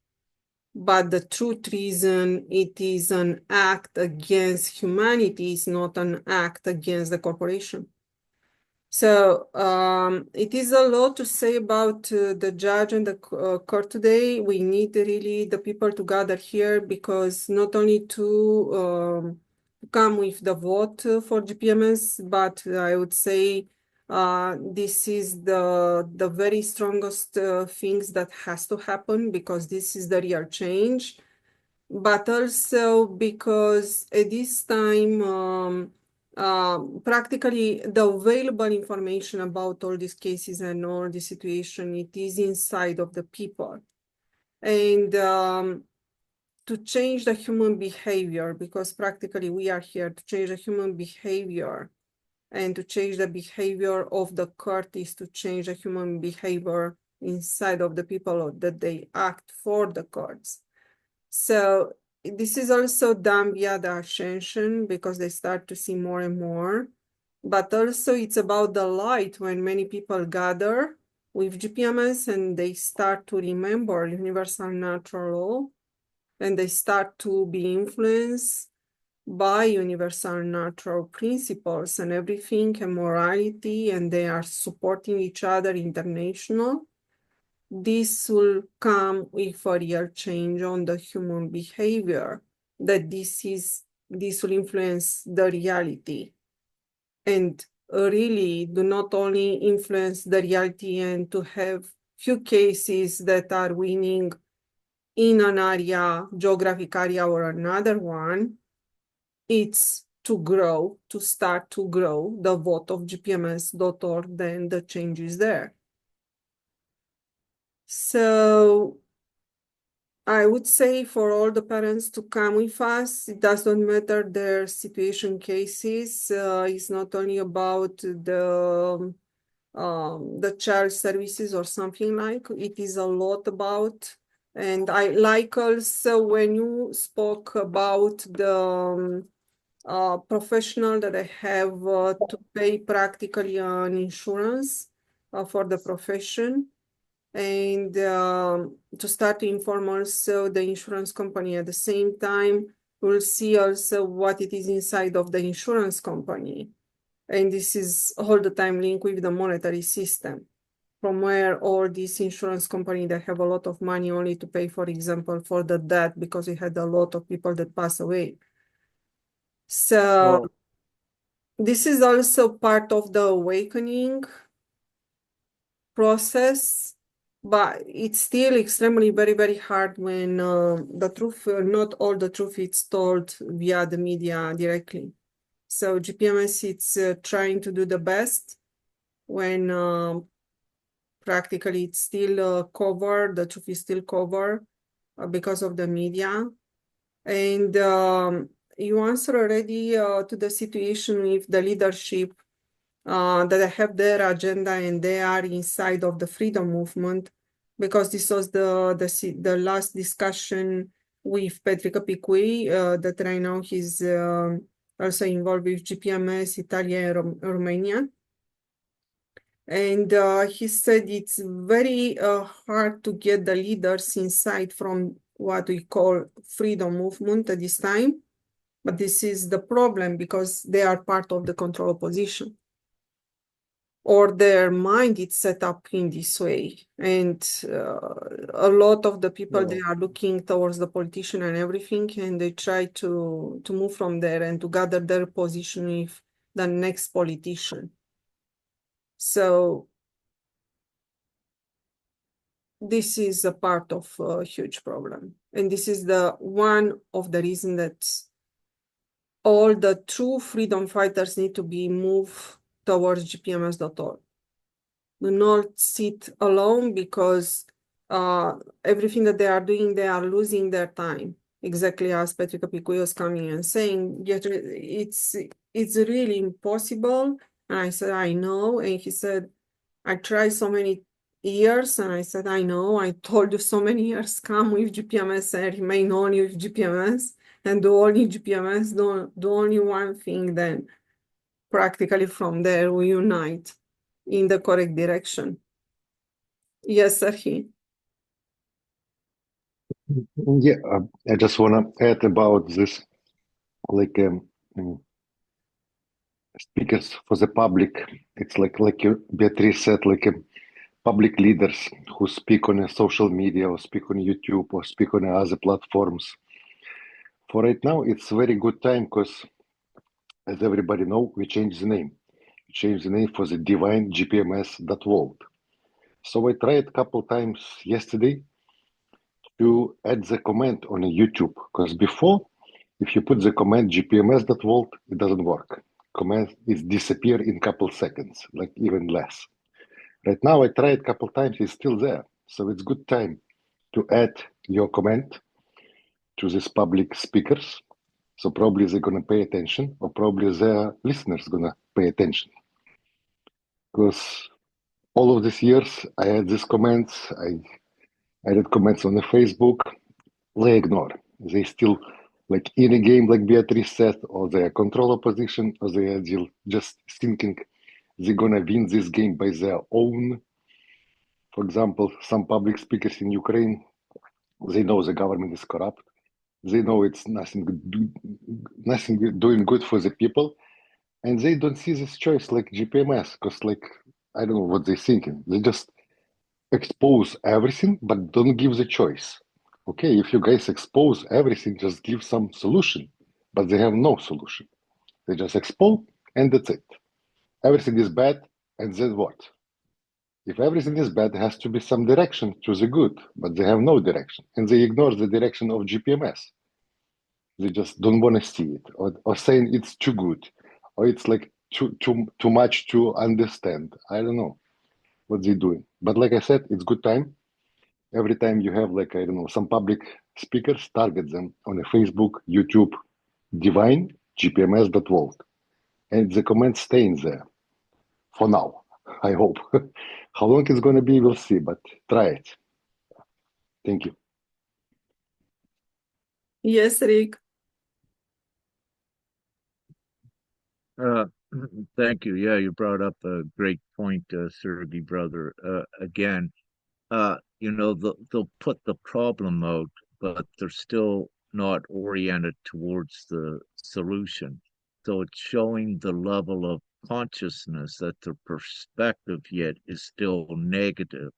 But the true treason, it is an act against humanity, it's not an act against the corporation. So it is a lot to say about the judge and the court today. We need really the people to gather here, because not only to come with the vote for GPMS, but I would say this is the very strongest things that has to happen, because this is the real change. But also because at this time, practically the available information about all these cases and all the situation, it is inside of the people. And to change the human behavior, because practically we are here to change the human behavior, and to change the behavior of the court is to change the human behavior inside of the people that they act for the courts. So this is also done via the ascension, because they start to see more and more. But also it's about the light, when many people gather with GPMS and they start to remember universal natural law, and they start to be influenced by universal natural principles and everything, and morality, and they are supporting each other international. This will come with a real change on the human behavior, that this will influence the reality, and really do not only influence the reality and to have few cases that are winning in an area, geographic area or another one. It's to grow, to start to grow the vote of gpms.org, then the change is there. So I would say for all the parents to come with us. It doesn't matter their situation cases. It's not only about the child services or something like. It is a lot about. And I like also when you spoke about the professional that I have to pay practically an insurance for the profession, and to start to inform also the insurance company. At the same time, we'll see also what it is inside of the insurance company. And this is all the time linked with the monetary system, from where all these insurance companies that have a lot of money only to pay, for example, for the death, because we had a lot of people that pass away. So Well, this is also part of the awakening process, but it's still extremely very, very hard when the truth, not all the truth is told via the media directly. So GPMS, it's trying to do the best when practically it's still covered, the truth is still covered because of the media. And you answered already to the situation with the leadership that have their agenda and they are inside of the freedom movement, because this was the last discussion with Patrick Picui, that right now he's also involved with GPMS, Italy, and Romania. And he said it's very hard to get the leaders inside from what we call freedom movement at this time. But this is the problem, because they are part of the control opposition, or their mind is set up in this way. And a lot of the people, they are looking towards the politician and everything, and they try to move from there and to gather their position with the next politician. So this is a part of a huge problem. And this is the one of the reasons that all the true freedom fighters need to be moved towards gpms.org. Do not sit alone, because everything that they are doing, they are losing their time. Exactly as Petrica Picuio was coming and saying, yet it's really impossible. And I said, I know. And he said, I tried so many years. And I said, I know. I told you so many years, come with GPMS and remain only with GPMS and do only GPMS, do only one thing, then practically from there we unite in the correct direction. Yes, Serhi. Yeah, I just want to add about this, like mm, speakers for the public. It's like you, Beatrice said, like public leaders who speak on a social media or speak on YouTube or speak on other platforms. For right now, it's very good time because, as everybody know, we changed the name. We changed the name for the Divine-gpms.world. So I tried a couple times yesterday to add the comment on a YouTube, because before, if you put the comment gpms.world, it doesn't work. Comment is disappear in couple seconds, like even less. Right now, I tried a couple times, it's still there. So it's good time to add your comment to these public speakers. So probably they're gonna pay attention, or probably their listeners gonna pay attention. Because all of these years, I had these comments, I added comments on the Facebook, they ignore. They still like in a game, like Beatrice said, or they control opposition, or they are just thinking they're gonna win this game by their own. For example, some public speakers in Ukraine, they know the government is corrupt. They know it's nothing doing good for the people, and they don't see this choice like GPMS, because like I don't know what they're thinking. They just expose everything, but don't give the choice. Okay, if you guys expose everything, just give some solution, but they have no solution. They just expose, and that's it. Everything is bad, and then what? If everything is bad, there has to be some direction to the good, but they have no direction, and they ignore the direction of GPMS. They just don't want to see it, or saying it's too good, or it's like too much to understand. I don't know what they're doing, but like I said, it's good time. Every time you have like I don't know some public speakers, target them on a Facebook, YouTube, Divine gpms.world, and the comment staying there for now. I hope. How long it's gonna be, we'll see. But try it. Thank you. Yes, Rick. Uh, Thank you. Yeah, you brought up a great point, Sergey, brother. Again, they'll put the problem out, but they're still not oriented towards the solution. So it's showing the level of consciousness that their perspective yet is still negative,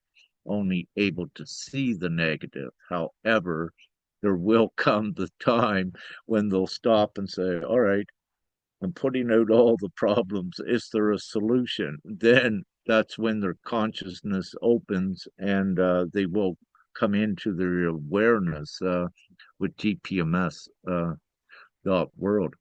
only able to see the negative. However, there will come the time when they'll stop and say, all right, I'm putting out all the problems. Is there a solution? Then that's when their consciousness opens and they will come into their awareness with GPMS.world.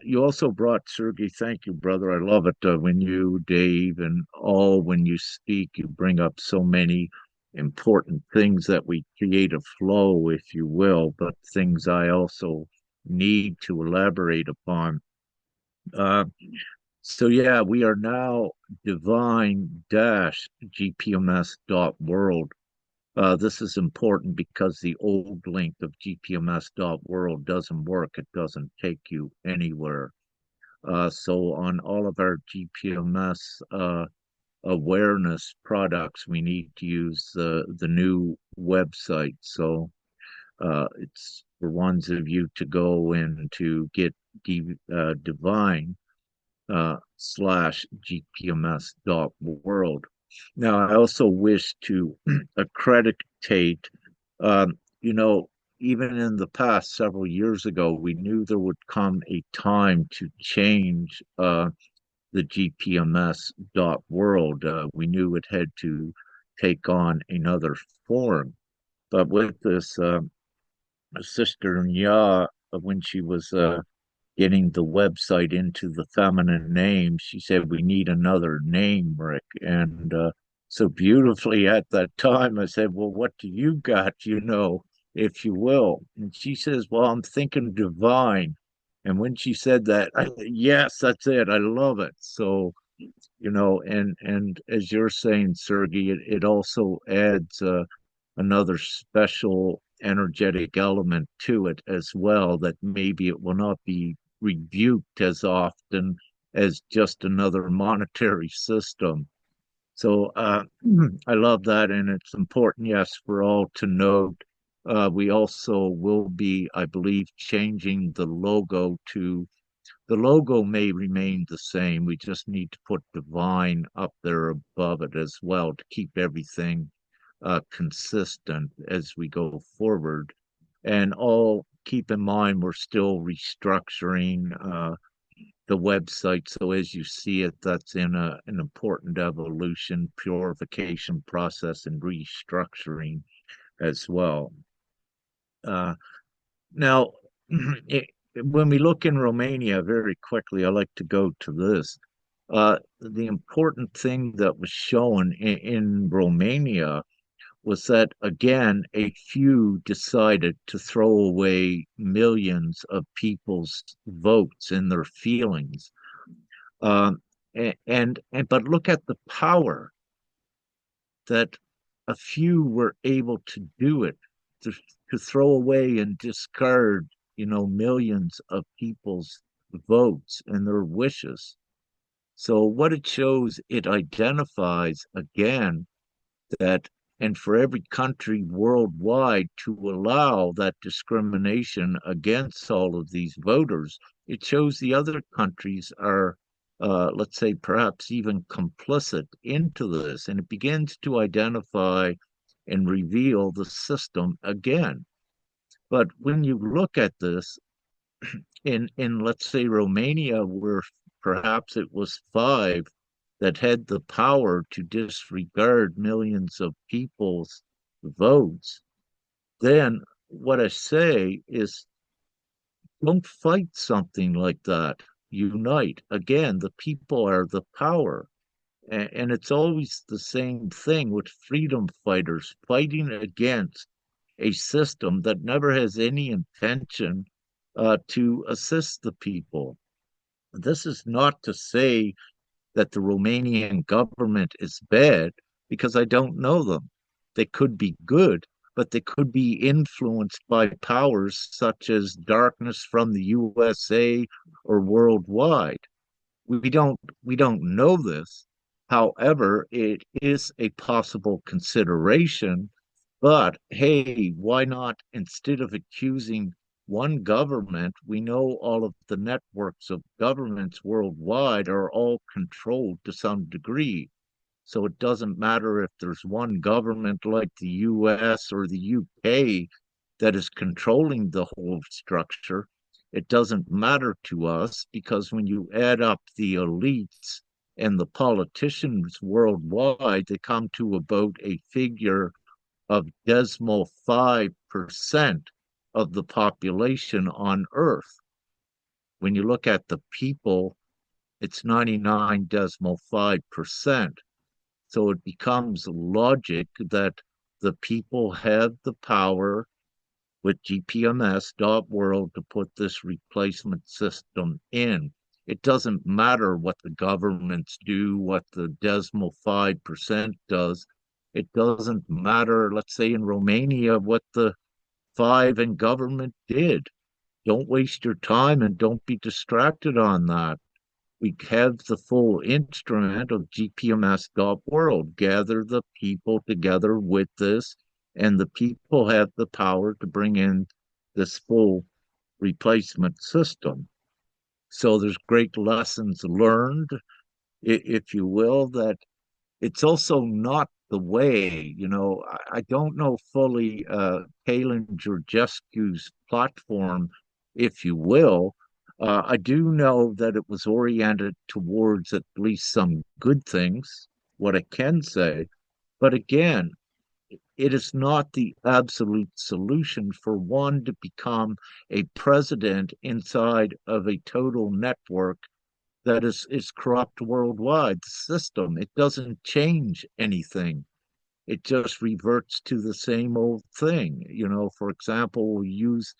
You also brought Sergey. Thank you, brother. I love it when you, Dave, and all when you speak, you bring up so many important things that we create a flow, if you will, but things I also need to elaborate upon. Uh, so yeah, we are now divine-gpms.world. This is important because the old link of gpms.world doesn't work. It doesn't take you anywhere. So on all of our GPMS awareness products, we need to use the new website. So it's for ones of you to go in to get divine slash gpms.world. Now, I also wish to accreditate, you know, even in the past several years ago, we knew there would come a time to change the gpms.world. We knew it had to take on another form. But with this sister Nya, when she was getting the website into the feminine name, she said, "We need another name, Rick." And so beautifully at that time, I said, "Well, what do you got, if you will?" And she says, "Well, I'm thinking divine." And when she said that, yes, that's it. I love it. So, and as you're saying, Sergey, it also adds another special energetic element to it as well, that maybe it will not be rebuked as often as just another monetary system. So I love that, and it's important, yes, for all to note. We also will be, I believe, changing the logo may remain the same. We just need to put divine up there above it as well to keep everything consistent as we go forward. And all keep in mind, we're still restructuring the website. So as you see it, that's in an important evolution, purification process, and restructuring as well. Now, when we look in Romania very quickly, I like to go to this. The important thing that was shown in Romania was that, again, a few decided to throw away millions of people's votes and their feelings. Um, but look at the power that a few were able to do it, to, to throw away and discard, millions of people's votes and their wishes. So what it shows, it identifies again that, and for every country worldwide to allow that discrimination against all of these voters, it shows the other countries are, let's say, perhaps even complicit into this, and it begins to identify and reveal the system again. But when you look at this in let's say Romania, where perhaps it was five that had the power to disregard millions of people's votes, then what I say is, don't fight something like that. Unite. Again, the people are the power. And it's always the same thing with freedom fighters fighting against a system that never has any intention to assist the people. This is not to say that the Romanian government is bad, because I don't know them. They could be good, but they could be influenced by powers such as darkness from the USA or worldwide. We don't know this. However, it is a possible consideration. But hey, why not, instead of accusing one government, we know all of the networks of governments worldwide are all controlled to some degree. So it doesn't matter if there's one government like the US or the UK that is controlling the whole structure. It doesn't matter to us, because when you add up the elites and the politicians worldwide, they come to about a figure of decimal 5% of the population on Earth. When you look at the people, it's 99.5%. So it becomes logic that the people have the power with gpms.world to put this replacement system in. It doesn't matter what the governments do, what the decimal 5% does. It doesn't matter, let's say in Romania, what the five in government did. Don't waste your time and don't be distracted on that. We have the full instrument of gpms.world. Gather the people together with this, and the people have the power to bring in this full replacement system. So there's great lessons learned, if you will, that it's also not the way. I don't know fully Palin Georgescu's platform, if you will. I do know that it was oriented towards at least some good things, what I can say. But again, it is not the absolute solution for one to become a president inside of a total network that is corrupt worldwide. The system, it doesn't change anything. It just reverts to the same old thing. You know, for example, we use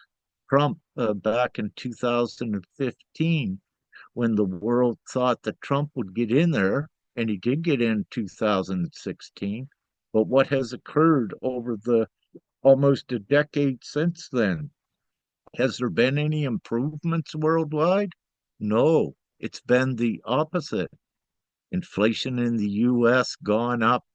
Trump back in 2015 when the world thought that Trump would get in there, and he did get in 2016. But what has occurred over the almost a decade since then? Has there been any improvements worldwide? No, it's been the opposite. Inflation in the US gone up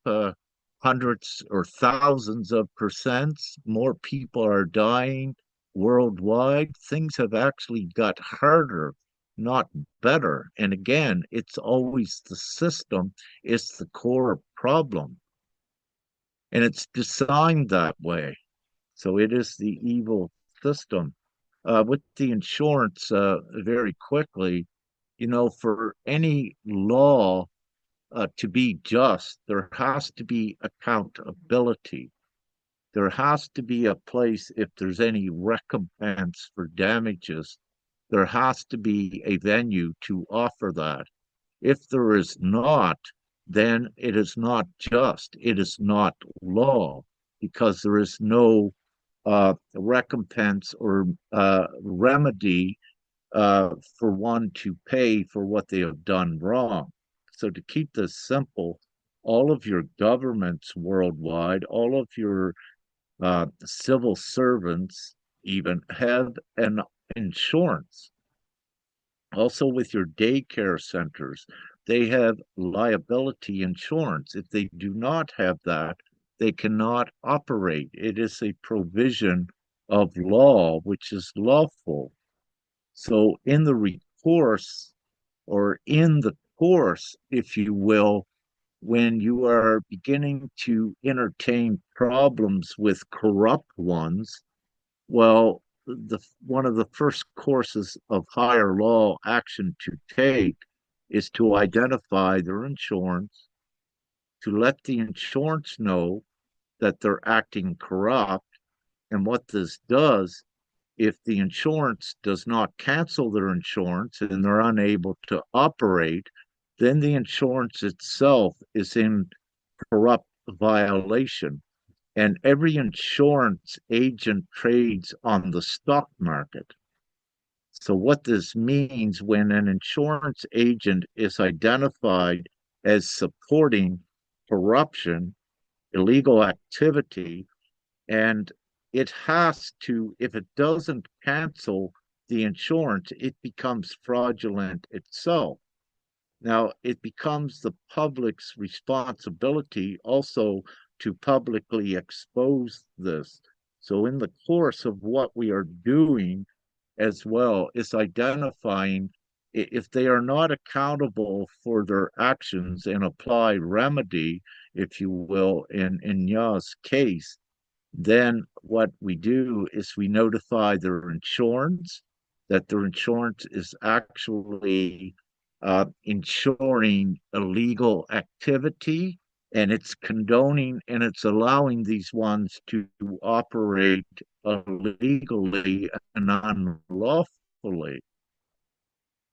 hundreds or thousands of percents. More people are dying worldwide. Things have actually got harder, not better. And again, it's always the system, it's the core problem. And it's designed that way. So it is the evil system. With the insurance, very quickly, you know, for any law to be just, there has to be accountability. There has to be a place, if there's any recompense for damages, there has to be a venue to offer that. If there is not, then it is not just, it is not law, because there is no recompense or remedy for one to pay for what they have done wrong. So, to keep this simple, all of your governments worldwide, all of your civil servants even have an insurance. Also, with your daycare centers, they have liability insurance. If they do not have that, they cannot operate. It is a provision of law which is lawful. So, in the recourse or in the course, if you will, when you are beginning to entertain problems with corrupt ones, well, one of the first courses of higher law action to take is to identify their insurance, to let the insurance know that they're acting corrupt. And what this does, if the insurance does not cancel their insurance and they're unable to operate, then the insurance itself is in corrupt violation. And every insurance agent trades on the stock market. So, what this means, when an insurance agent is identified as supporting corruption, illegal activity, and it has to, if it doesn't cancel the insurance, it becomes fraudulent itself. Now, it becomes the public's responsibility also to publicly expose this. So, in the course of what we are doing as well, is identifying if they are not accountable for their actions and apply remedy, if you will, in Ya's case, then what we do is we notify their insurance that their insurance is actually insuring illegal activity, and it's condoning and it's allowing these ones to operate illegally and unlawfully.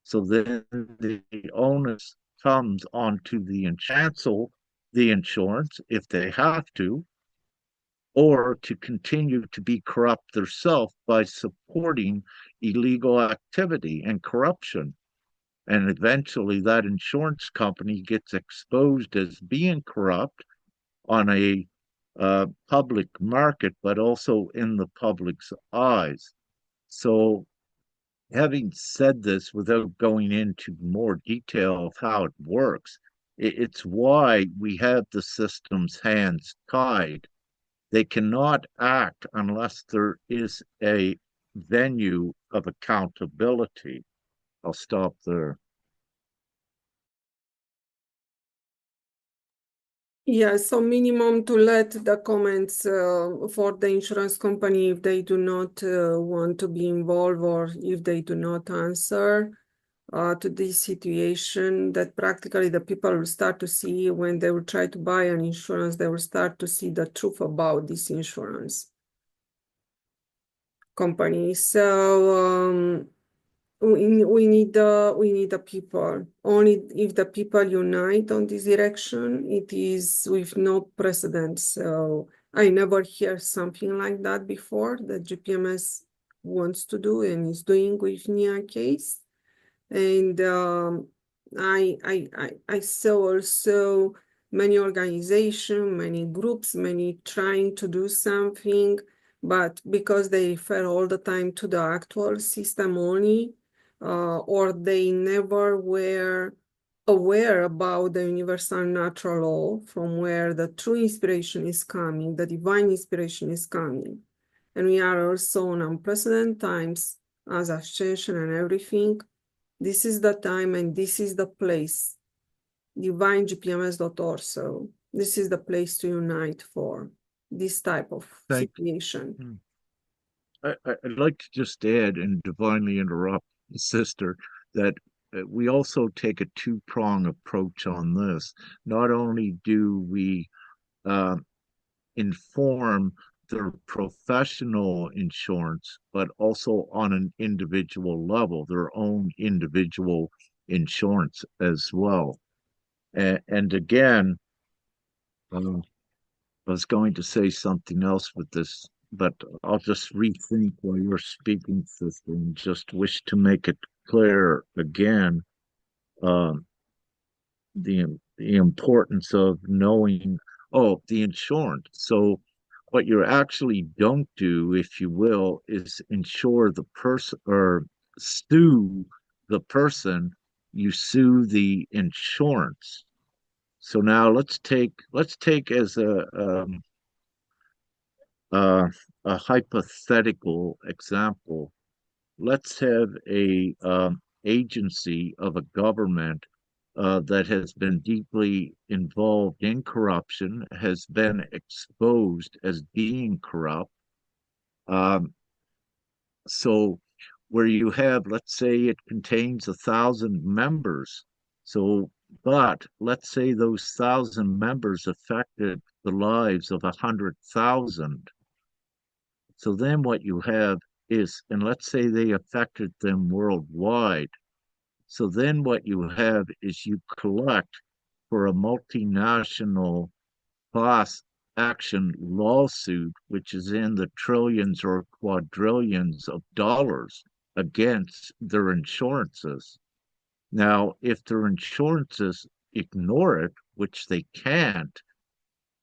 So then the onus comes onto the cancel the insurance if they have to, or to continue to be corrupt themselves by supporting illegal activity and corruption. And eventually that insurance company gets exposed as being corrupt on a public market, but also in the public's eyes. So, having said this, without going into more detail of how it works, it's why we have the system's hands tied. They cannot act unless there is a venue of accountability. I'll stop there. Yeah, so minimum to let the comments for the insurance company if they do not want to be involved or if they do not answer. to this situation that practically the people will start to see when they will try to buy an insurance, they will start to see the truth about this insurance company. So we need the people. Only if the people unite on this direction, it is with no precedent. So I never hear something like that before that GPMS wants to do and is doing with Nia case. And I saw also many organizations, many groups, many trying to do something, but because they refer all the time to the actual system only, or they never were aware about the universal natural law from where the true inspiration is coming, the divine inspiration is coming. And we are also in unprecedented times as ascension and everything. This is the time and this is the place, Divine-gpms.world. So this is the place to unite for this type of situation. I'd like to just add and divinely interrupt the sister that we also take a two-prong approach on this. Not only do we uh, inform their professional insurance, but also on an individual level, their own individual insurance as well. And again, I was going to say something else with this, but I'll just rethink while you're speaking, sister, and just wish to make it clear again um, the importance of knowing, oh, the insurance. So what you actually don't do, if you will, is insure the person or sue the person. You sue the insurance. So now let's take as uh, a hypothetical example. Let's have a agency of a government that has been deeply involved in corruption, has been exposed as being corrupt. Um, so where you have, let's say it contains 1,000 members. So, but let's say those 1,000 members affected the lives of 100,000. So then what you have is, and let's say they affected them worldwide. So then what you have is you collect for a multinational class action lawsuit, which is in the trillions or quadrillions of dollars against their insurances. Now, if their insurances ignore it, which they can't,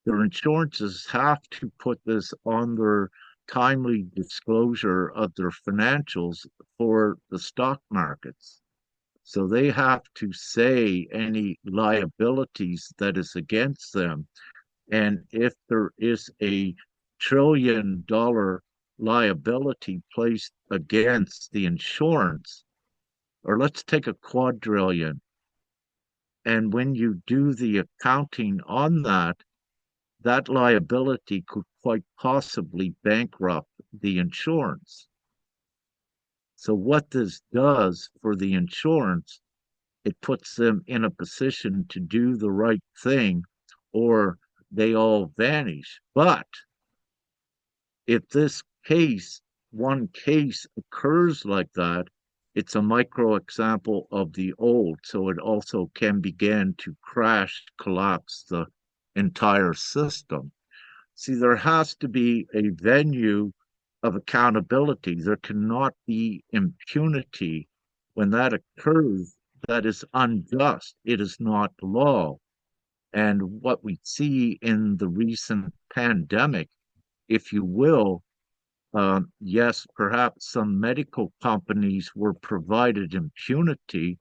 their insurances have to put this on their timely disclosure of their financials for the stock markets. So they have to say any liabilities that is against them. And if there is $1 trillion liability placed against the insurance, or let's take a quadrillion, and when you do the accounting on that, that liability could quite possibly bankrupt the insurance. So what this does for the insurance, it puts them in a position to do the right thing or they all vanish. But if this case, one case occurs like that, it's a micro example of the old. So it also can begin to crash, collapse the entire system. See, there has to be a venue of accountability. There cannot be impunity. When that occurs, that is unjust. It is not law. And what we see in the recent pandemic, if you will, yes, perhaps some medical companies were provided impunity,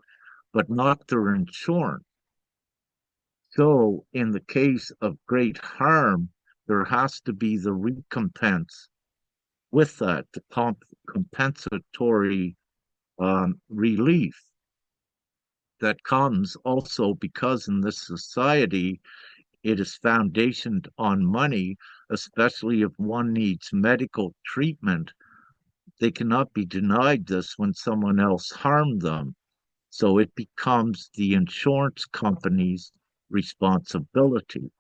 but not their insurance. So, in the case of great harm, there has to be the recompense with that, the compensatory relief that comes also because in this society it is foundationed on money, especially if one needs medical treatment. They cannot be denied this when someone else harmed them. So it becomes the insurance company's responsibility.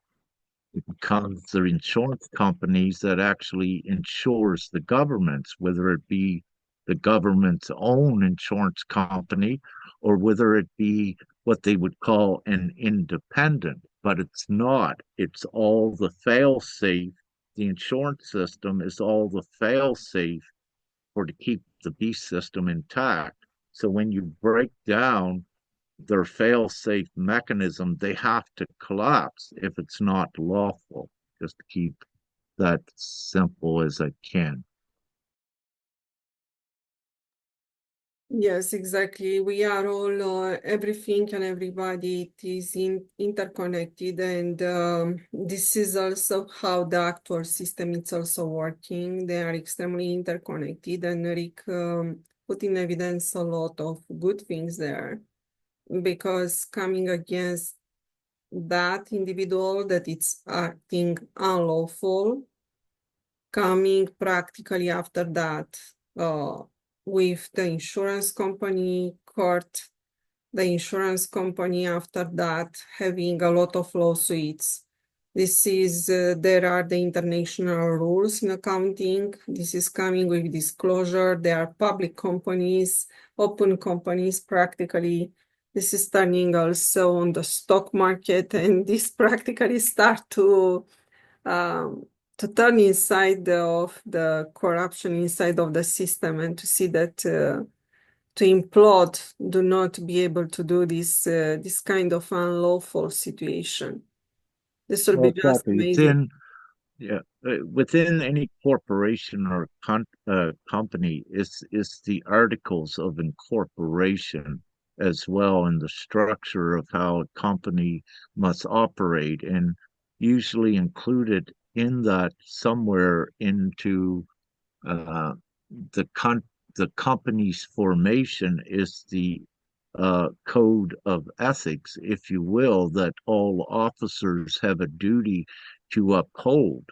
It becomes the insurance companies that actually insures the governments, whether it be the government's own insurance company or whether it be what they would call an independent, but it's not. It's all the fail safe. The insurance system is all the fail safe for to keep the beast system intact. So when you break down their fail-safe mechanism, they have to collapse if it's not lawful. Just to keep that simple as I can. Yes, exactly. We are all, everything and everybody is interconnected, and this is also how the actual system is also working. They are extremely interconnected, and Rick put in evidence a lot of good things there, because coming against that individual that it's acting unlawful, coming practically after that uh, with the insurance company court, the insurance company after that having a lot of lawsuits. This is, there are the international rules in accounting. This is coming with disclosure. There are public companies, open companies practically. This is turning also on the stock market, and this practically start um, to turn inside of the corruption inside of the system, and to see that to implode, do not be able to do this kind of unlawful situation. This will Well, be just exactly. amazing. Within any corporation or company is the articles of incorporation as well, and the structure of how a company must operate, and usually included in that somewhere into uh, the the company's formation is the code of ethics, if you will, that all officers have a duty to uphold.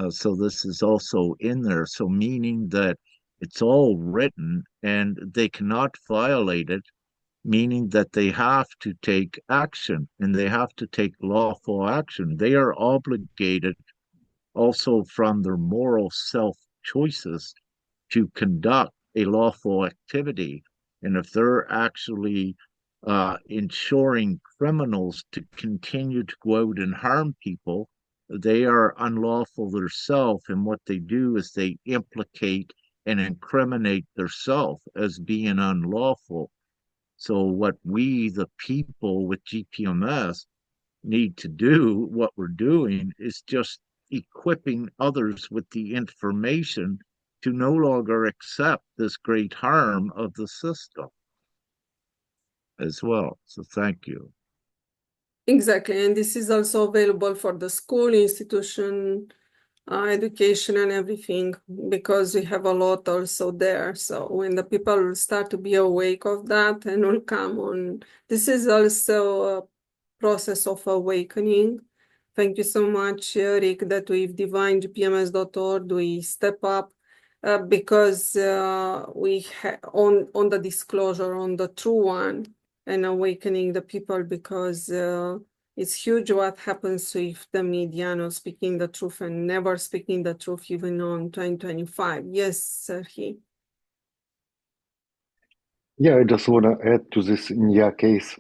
So this is also in there. So meaning that it's all written and they cannot violate it, meaning that they have to take action and they have to take lawful action. They are obligated also from their moral self choices to conduct a lawful activity. And if they're actually ensuring criminals to continue to go out and harm people, they are unlawful themselves. And what they do is they implicate and incriminate themselves as being unlawful. So, what we, the people with GPMS, need to do, what we're doing, is just equipping others with the information to no longer accept this great harm of the system as well. So thank you. Exactly, and this is also available for the school, institution, education and everything, because we have a lot also there. So when the people start to be awake of that and will come on, this is also a process of awakening. Thank you so much, Rick, that with Divine-gpms.world we step up because we on the disclosure, on the true one, and awakening the people, because it's huge what happens if the media not speaking the truth and never speaking the truth even on 2025. Yes, Serhi. Yeah, I just want to add to this Nya case.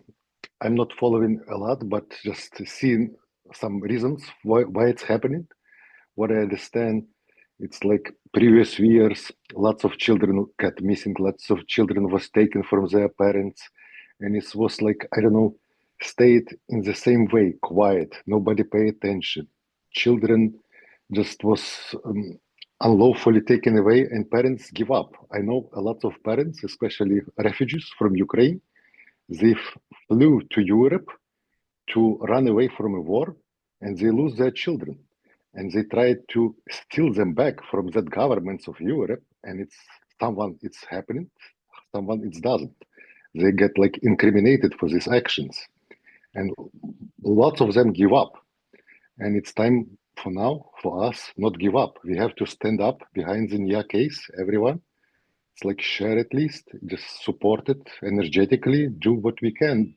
I'm not following a lot, but just seeing some reasons why it's happening. What I understand, it's like previous years, lots of children got missing, lots of children was taken from their parents, and it was like, I don't know, stayed in the same way, quiet, nobody pay attention. Children just was unlawfully taken away, and parents give up. I know a lot of parents, especially refugees from Ukraine, they flew to Europe to run away from a war, and they lose their children, and they try to steal them back from that governments of Europe, and it's someone it's happening, someone it doesn't. They get like incriminated for these actions, and lots of them give up. And it's time for now for us not give up. We have to stand up behind the Nia case, everyone. It's like share at least, just support it energetically, do what we can,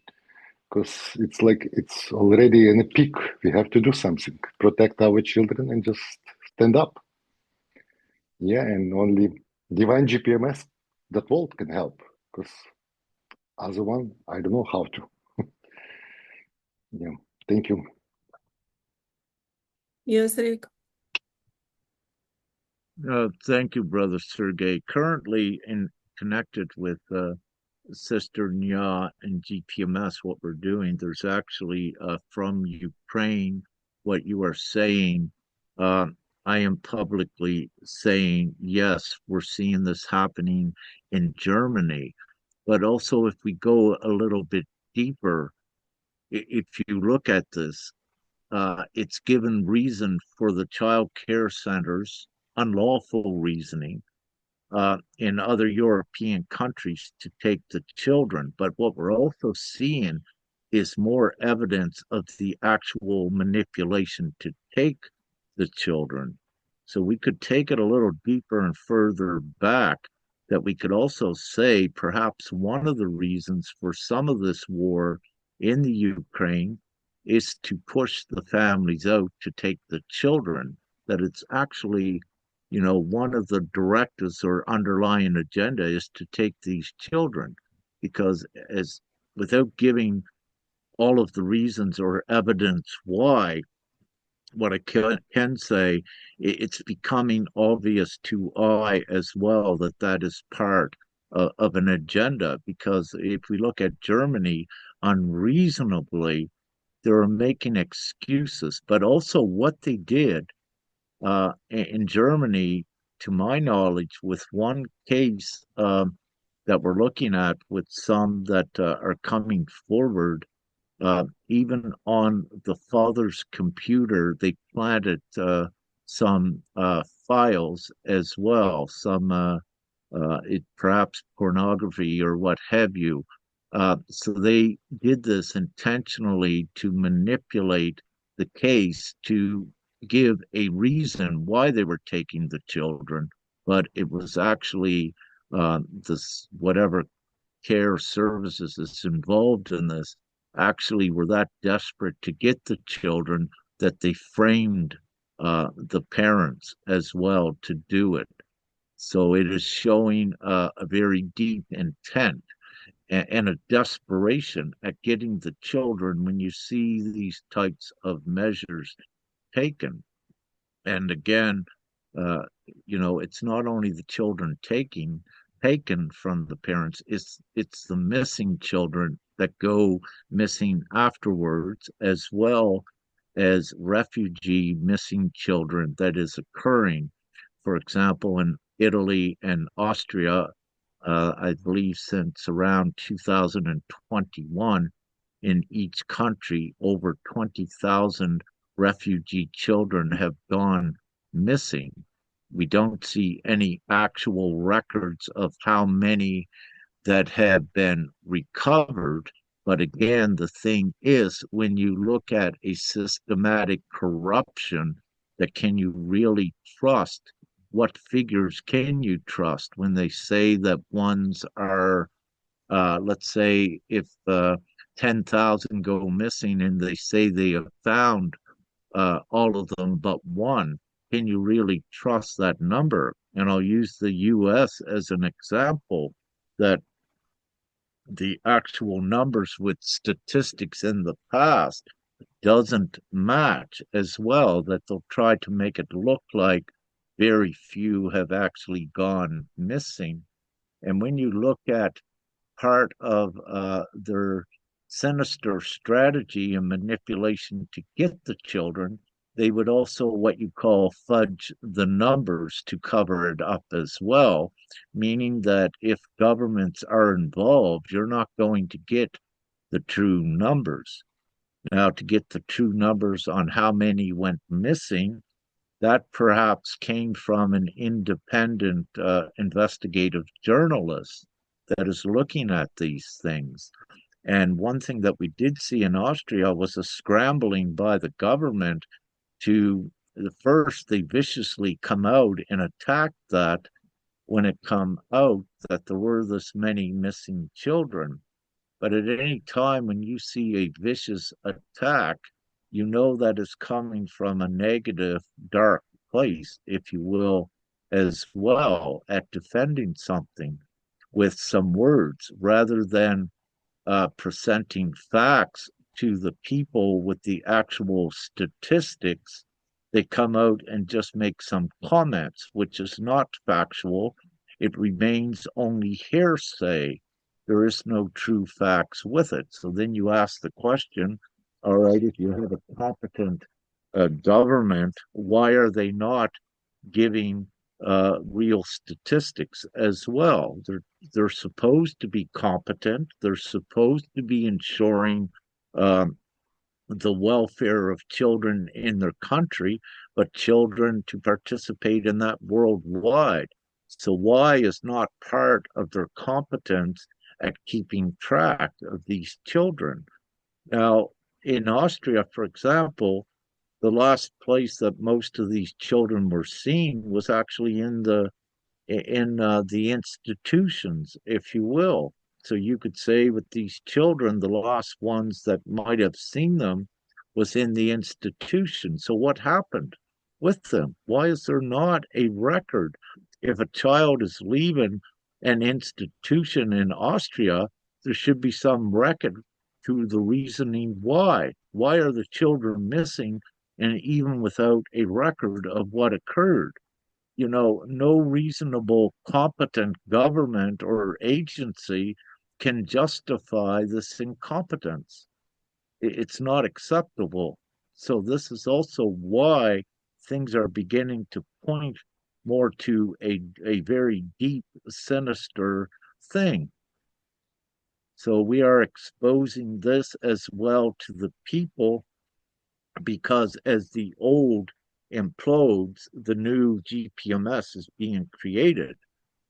because it's like it's already in a peak. We have to do something, protect our children, and just stand up. Yeah, and only Divine-gpms.world can help, because other one, I don't know how to. Yeah, thank you. Yes, Rick. Thank you, Brother Sergey. Currently connected with Sister Nya and GPMS, what we're doing, there's actually from Ukraine, what you are saying. Uh, I am publicly saying, yes, we're seeing this happening in Germany. But also, if we go a little bit deeper, if you look at this, it's given reason for the child care centers, unlawful reasoning, in other European countries to take the children. But what we're also seeing is more evidence of the actual manipulation to take the children. So we could take it a little deeper and further back, that we could also say perhaps one of the reasons for some of this war in the Ukraine is to push the families out to take the children, that it's actually, one of the directives or underlying agenda is to take these children, because as without giving all of the reasons or evidence why, what I can say, it's becoming obvious to I as well that that is part of an agenda. Because if we look at Germany, unreasonably, they're making excuses, but also what they did in Germany, to my knowledge, with one case that we're looking at, with some that are coming forward, even on the father's computer, they planted some files as well, some perhaps pornography or what have you. So they did this intentionally to manipulate the case to give a reason why they were taking the children, but it was actually this whatever care services that's involved in this actually were that desperate to get the children that they framed the parents as well to do it. So it is showing a very deep intent and a desperation at getting the children when you see these types of measures taken. And again, uh, it's not only the children taken from the parents, it's the missing children that go missing afterwards, as well as refugee missing children that is occurring. For example, in Italy and Austria, I believe since around 2021, in each country, over 20,000 refugee children have gone missing. We don't see any actual records of how many that have been recovered. But again, the thing is, when you look at a systematic corruption, that can you really trust? What figures can you trust when they say that ones are, let's say, if 10,000 go missing and they say they have found all of them but one? Can you really trust that number? And I'll use the US as an example, that the actual numbers with statistics in the past doesn't match as well, that they'll try to make it look like very few have actually gone missing. And when you look at part of their sinister strategy and manipulation to get the children, they would also what you call fudge the numbers to cover it up as well, meaning that if governments are involved, you're not going to get the true numbers. Now, to get the true numbers on how many went missing, that perhaps came from an independent investigative journalist that is looking at these things. And one thing that we did see in Austria was a scrambling by the government to, the first, they viciously come out and attack that when it come out that there were this many missing children. But at any time when you see a vicious attack, you know that it's coming from a negative, dark place, if you will, as well, at defending something with some words rather than presenting facts to the people with the actual statistics. They come out and just make some comments, which is not factual. It remains only hearsay. There is no true facts with it. So then you ask the question, all right, if you have a competent government, why are they not giving real statistics as well? They're supposed to be competent. They're supposed to be ensuring um, the welfare of children in their country, but children to participate in that worldwide. So why is not part of their competence at keeping track of these children? Now, in Austria, for example, the last place that most of these children were seen was actually in the institutions, if you will. So you could say with these children, the last ones that might have seen them was in the institution. So what happened with them? Why is there not a record? If a child is leaving an institution in Austria, there should be some record to the reasoning why. Why are the children missing? And even without a record of what occurred, no reasonable, competent government or agency can justify this incompetence. It's not acceptable. So, this is also why things are beginning to point more to a very deep, sinister thing. So, we are exposing this as well to the people because as the old implodes, the new GPMS is being created.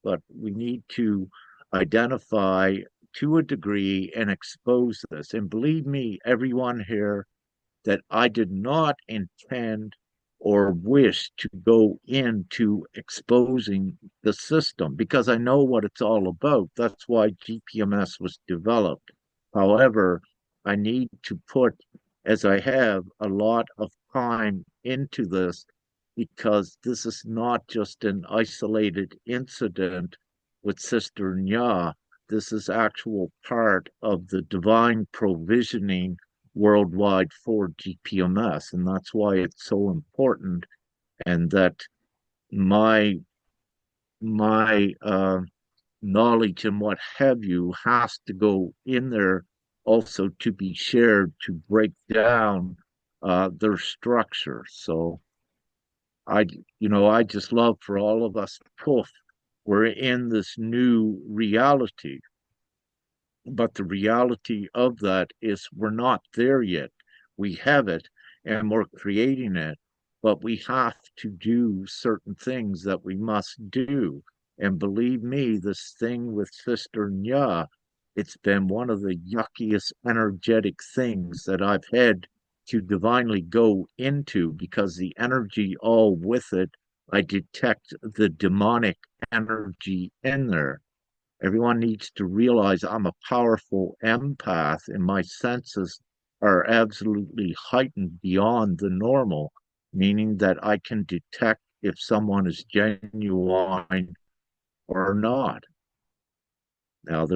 But we need to identify to a degree and expose this. And believe me, everyone here, that I did not intend or wish to go into exposing the system because I know what it's all about. That's why GPMS was developed. However, I need to put, as I have, a lot of time into this because this is not just an isolated incident with Sister Nya. This is actual part of the divine provisioning worldwide for GPMS, and that's why it's so important. And that my knowledge and what have you has to go in there also to be shared to break down their structure. So I just love for all of us. Poof, we're in this new reality. But the reality of that is we're not there yet. We have it and we're creating it, but we have to do certain things that we must do. And believe me, this thing with Sister Nya, it's been one of the yuckiest energetic things that I've had to divinely go into because the energy all with it, I detect the demonic energy in there. Everyone needs to realize I'm a powerful empath and my senses are absolutely heightened beyond the normal, meaning that I can detect if someone is genuine or not. Now,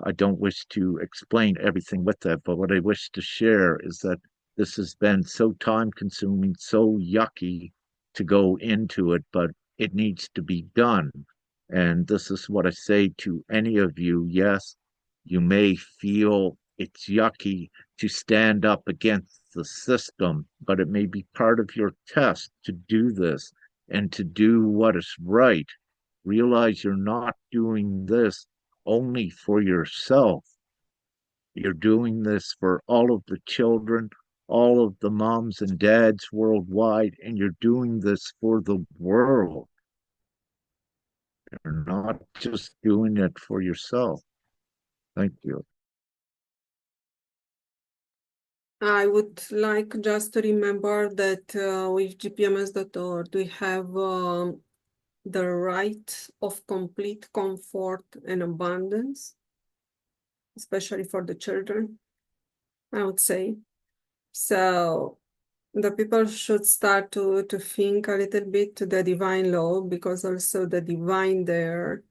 I don't wish to explain everything with that, but what I wish to share is that this has been so time consuming, so yucky to go into it, but it needs to be done. And this is what I say to any of you. Yes, you may feel it's yucky to stand up against the system, but it may be part of your test to do this and to do what is right. Realize you're not doing this only for yourself. You're doing this for all of the children, all of the moms and dads worldwide, and you're doing this for the world. You're not just doing it for yourself. Thank you. I would like just to remember that with gpms.world we have the right of complete comfort and abundance, especially for the children, I would say. So the people should start to think a little bit to the divine law, because also the divine there,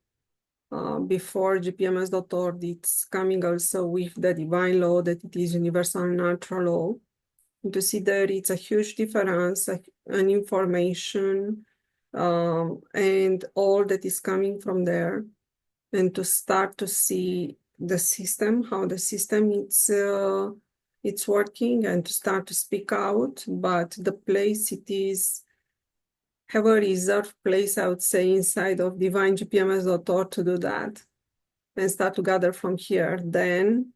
before gpms.org, it's coming also with the divine law, that it is universal natural law. And to see that it's a huge difference, an information, and all that is coming from there, and to start to see the system, how the system it's working, and to start to speak out. But the place it is, have a reserved place, I would say, inside of Divine-gpms.org to do that, and start to gather from here. Then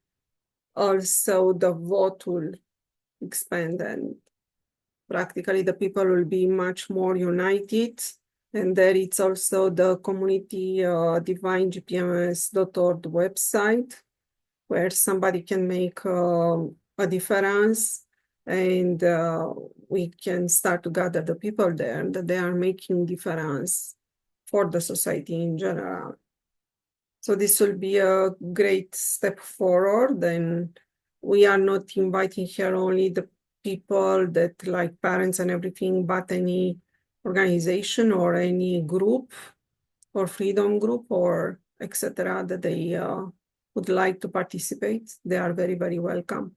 also the vote will expand, and practically the people will be much more united. And there it's also the community Divine-gpms.org website, where somebody can make a difference, and we can start to gather the people there that they are making difference for the society in general. So this will be a great step forward. And we are not inviting here only the people that like parents and everything, but any organization or any group or freedom group or etc. that they would like to participate. They are very, very welcome.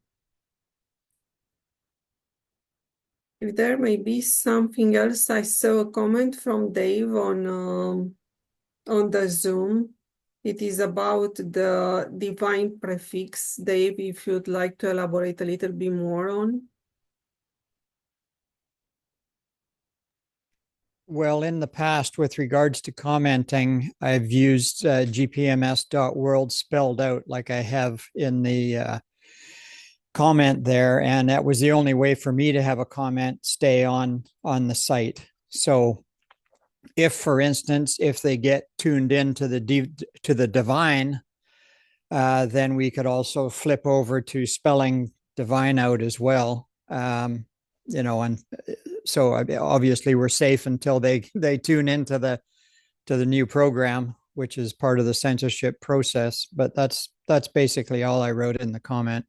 If there may be something else, I saw a comment from Dave on the Zoom. It is about the divine prefix. Dave, if you'd like to elaborate a little bit more on. Well, in the past, with regards to commenting, I've used gpms.world spelled out like I have in the comment there, and that was the only way for me to have a comment stay on the site. So if, for instance, if they get tuned in to the divine, then we could also flip over to spelling divine out as well. And so obviously we're safe until they tune into the new program, which is part of the censorship process. But that's basically all I wrote in the comment.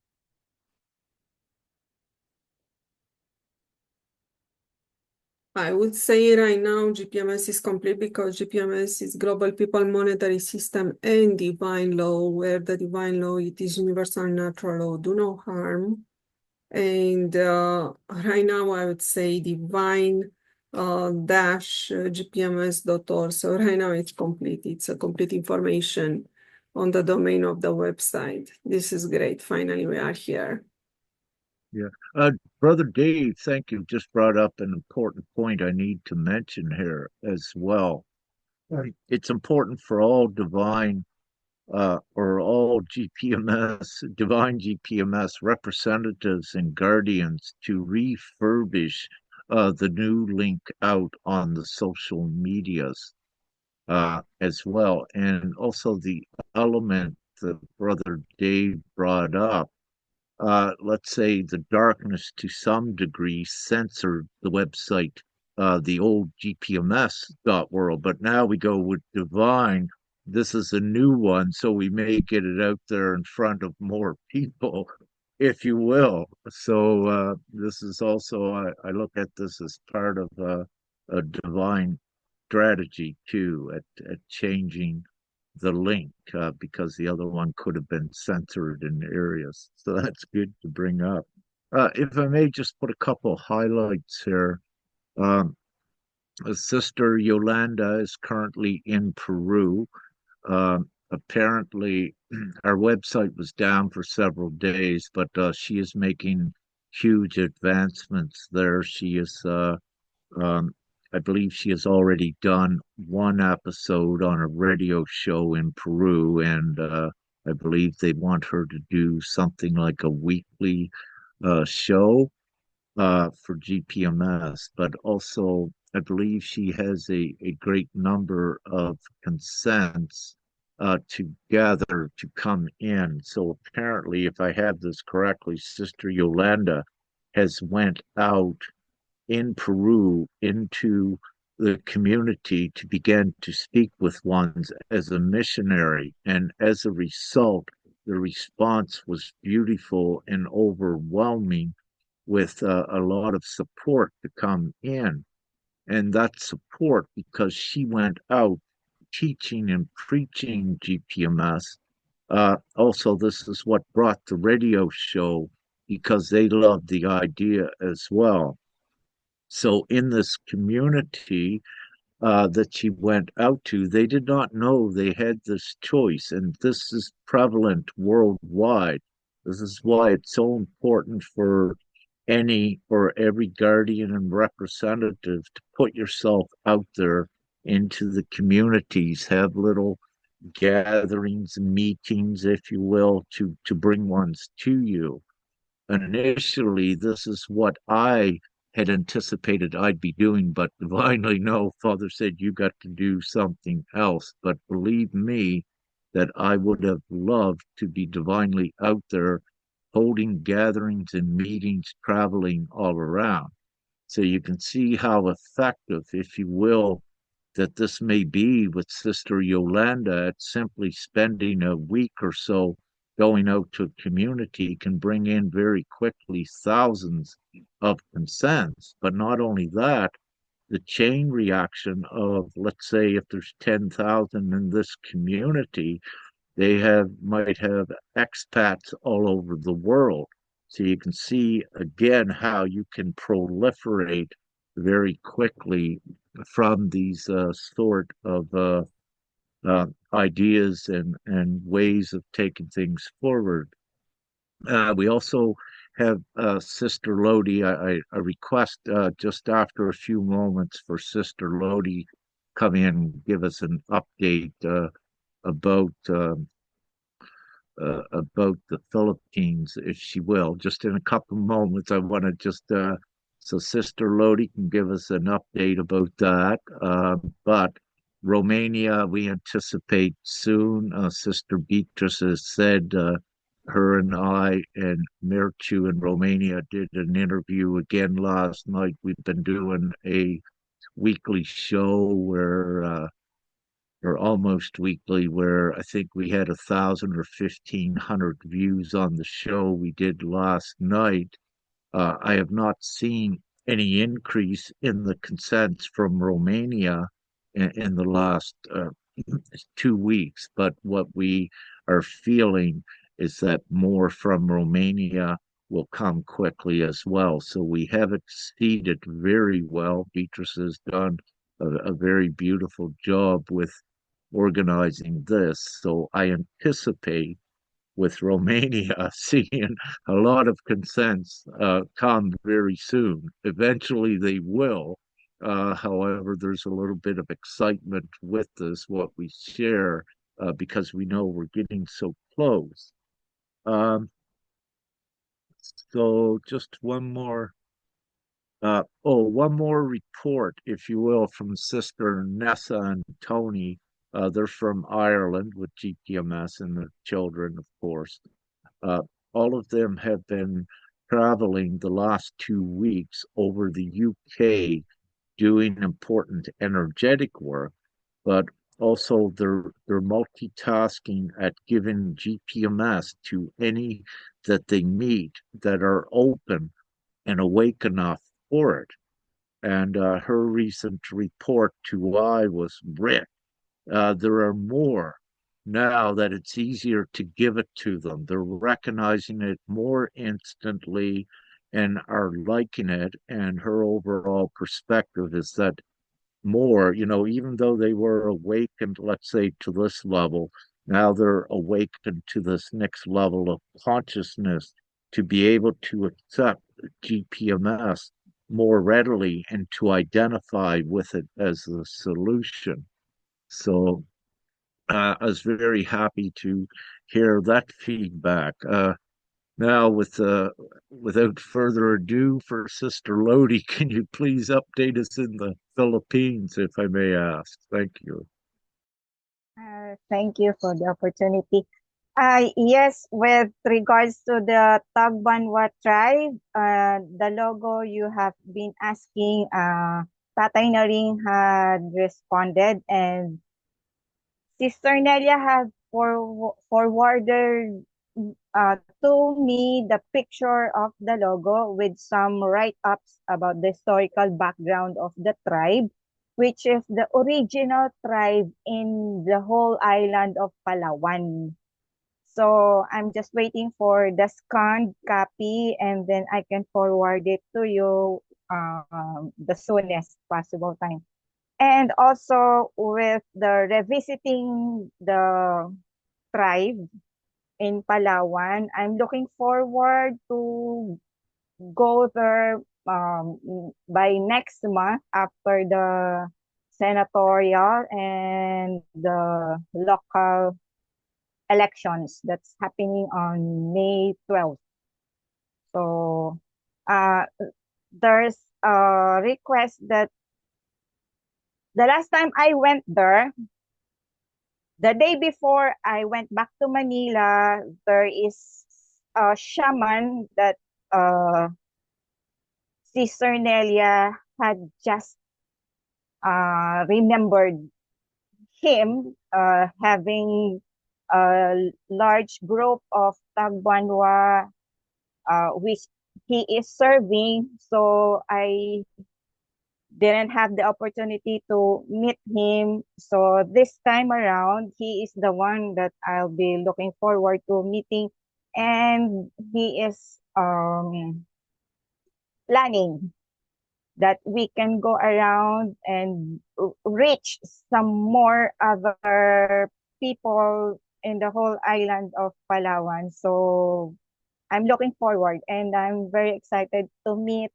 I would say right now GPMS is complete, because GPMS is Global People Monetary System and Divine Law, where the Divine Law, it is universal natural law, do no harm. And right now I would say divine dash gpms.org. So right now it's complete. It's a complete information on the domain of the website. This is great. Finally, we are here. Yeah. Brother Dave, thank you. Just brought up an important point I need to mention here as well. Right. It's important for all divine or all divine GPMS representatives and guardians to refurbish the new link out on the social medias as well. And also the element that Brother Dave brought up, let's say the darkness to some degree censored the website, the old gpms.world, but now we go with divine. This is a new one, so we may get it out there in front of more people, if you will. So this is also, I look at this as part of a divine strategy too, at changing the link, because the other one could have been censored in areas. So that's good to bring up. If I may just put a couple highlights here. Um, Sister Yolanda is currently in Peru. Apparently, our website was down for several days, but she is making huge advancements there. She is I believe she has already done one episode on a radio show in Peru, and I believe they want her to do something like a weekly show for GPMS. But also, I believe she has a great number of consents to gather to come in. So apparently, if I have this correctly, Sister Yolanda has went out in Peru into the community to begin to speak with ones as a missionary. And as a result, the response was beautiful and overwhelming with a lot of support to come in. And that support, because she went out teaching and preaching GPMS. Also, this is what brought the radio show because they loved the idea as well. So, in this community, that she went out to, they did not know they had this choice. And this is prevalent worldwide. This is why it's so important for any or every guardian and representative to put yourself out there into the communities, have little gatherings, meetings, if you will, to bring ones to you. Initially, this is what I had anticipated I'd be doing, but divinely, no, Father said, you got to do something else. But believe me, that I would have loved to be divinely out there holding gatherings and meetings, traveling all around. So you can see how effective, if you will, that this may be with Sister Yolanda at simply spending a week or so going out to a community can bring in very quickly thousands of consents. But not only that, the chain reaction of, let's say, if there's 10,000 in this community, they might have expats all over the world. So you can see again how you can proliferate very quickly from these sort of ideas and ways of taking things forward. We also have Sister Lodi. I request just after a few moments for Sister Lodi come in and give us an update about the Philippines, if she will. Just in a couple of moments, I want to just so Sister Lodi can give us an update about that. But Romania, we anticipate soon. Sister Beatrice has said her and I and Mirchu in Romania did an interview again last night. We've been doing a weekly show where or almost weekly, where I think we had 1,000 or 1,500 views on the show we did last night. I have not seen any increase in the consents from Romania in the last 2 weeks, but what we are feeling is that more from Romania will come quickly as well. So we have exceeded very well. Beatrice has done a very beautiful job with organizing this. So I anticipate with Romania seeing a lot of consents come very soon. Eventually they will. However, there's a little bit of excitement with this, what we share, because we know we're getting so close. Um, so just one more report, if you will, from Sister Nessa and Tony. They're from Ireland with GPMS and the children, of course. Uh, all of them have been traveling the last 2 weeks over the UK doing important energetic work, but also they're multitasking at giving GPMS to any that they meet that are open and awake enough for it. And her recent report to I was rich. There are more now that it's easier to give it to them. They're recognizing it more instantly and are liking it. And her overall perspective is that more, even though they were awakened, let's say, to this level, now they're awakened to this next level of consciousness to be able to accept GPMS more readily and to identify with it as the solution. So I was very happy to hear that feedback. Now, without further ado, for Sister Lodi, can you please update us in the Philippines, if I may ask? Thank you. Thank you for the opportunity. Yes, with regards to the Tagbanwa tribe, the logo you have been asking, Tatay Naring had responded, and Sister Nelia had forwarded to me the picture of the logo with some write-ups about the historical background of the tribe, which is the original tribe in the whole island of Palawan. So I'm just waiting for the scanned copy, and then I can forward it to you the soonest possible time. And also with the revisiting the tribe in Palawan, I'm looking forward to go there by next month after the senatorial and the local elections that's happening on May 12th. So uh, there's a request that the last time I went there, the day before I went back to Manila, there is a shaman that Sister Nelia had just remembered him having a large group of Tagbanwa which he is serving. So I didn't have the opportunity to meet him. So this time around, he is the one that I'll be looking forward to meeting. And he is planning that we can go around and reach some more other people in the whole island of Palawan. So I'm looking forward, and I'm very excited to meet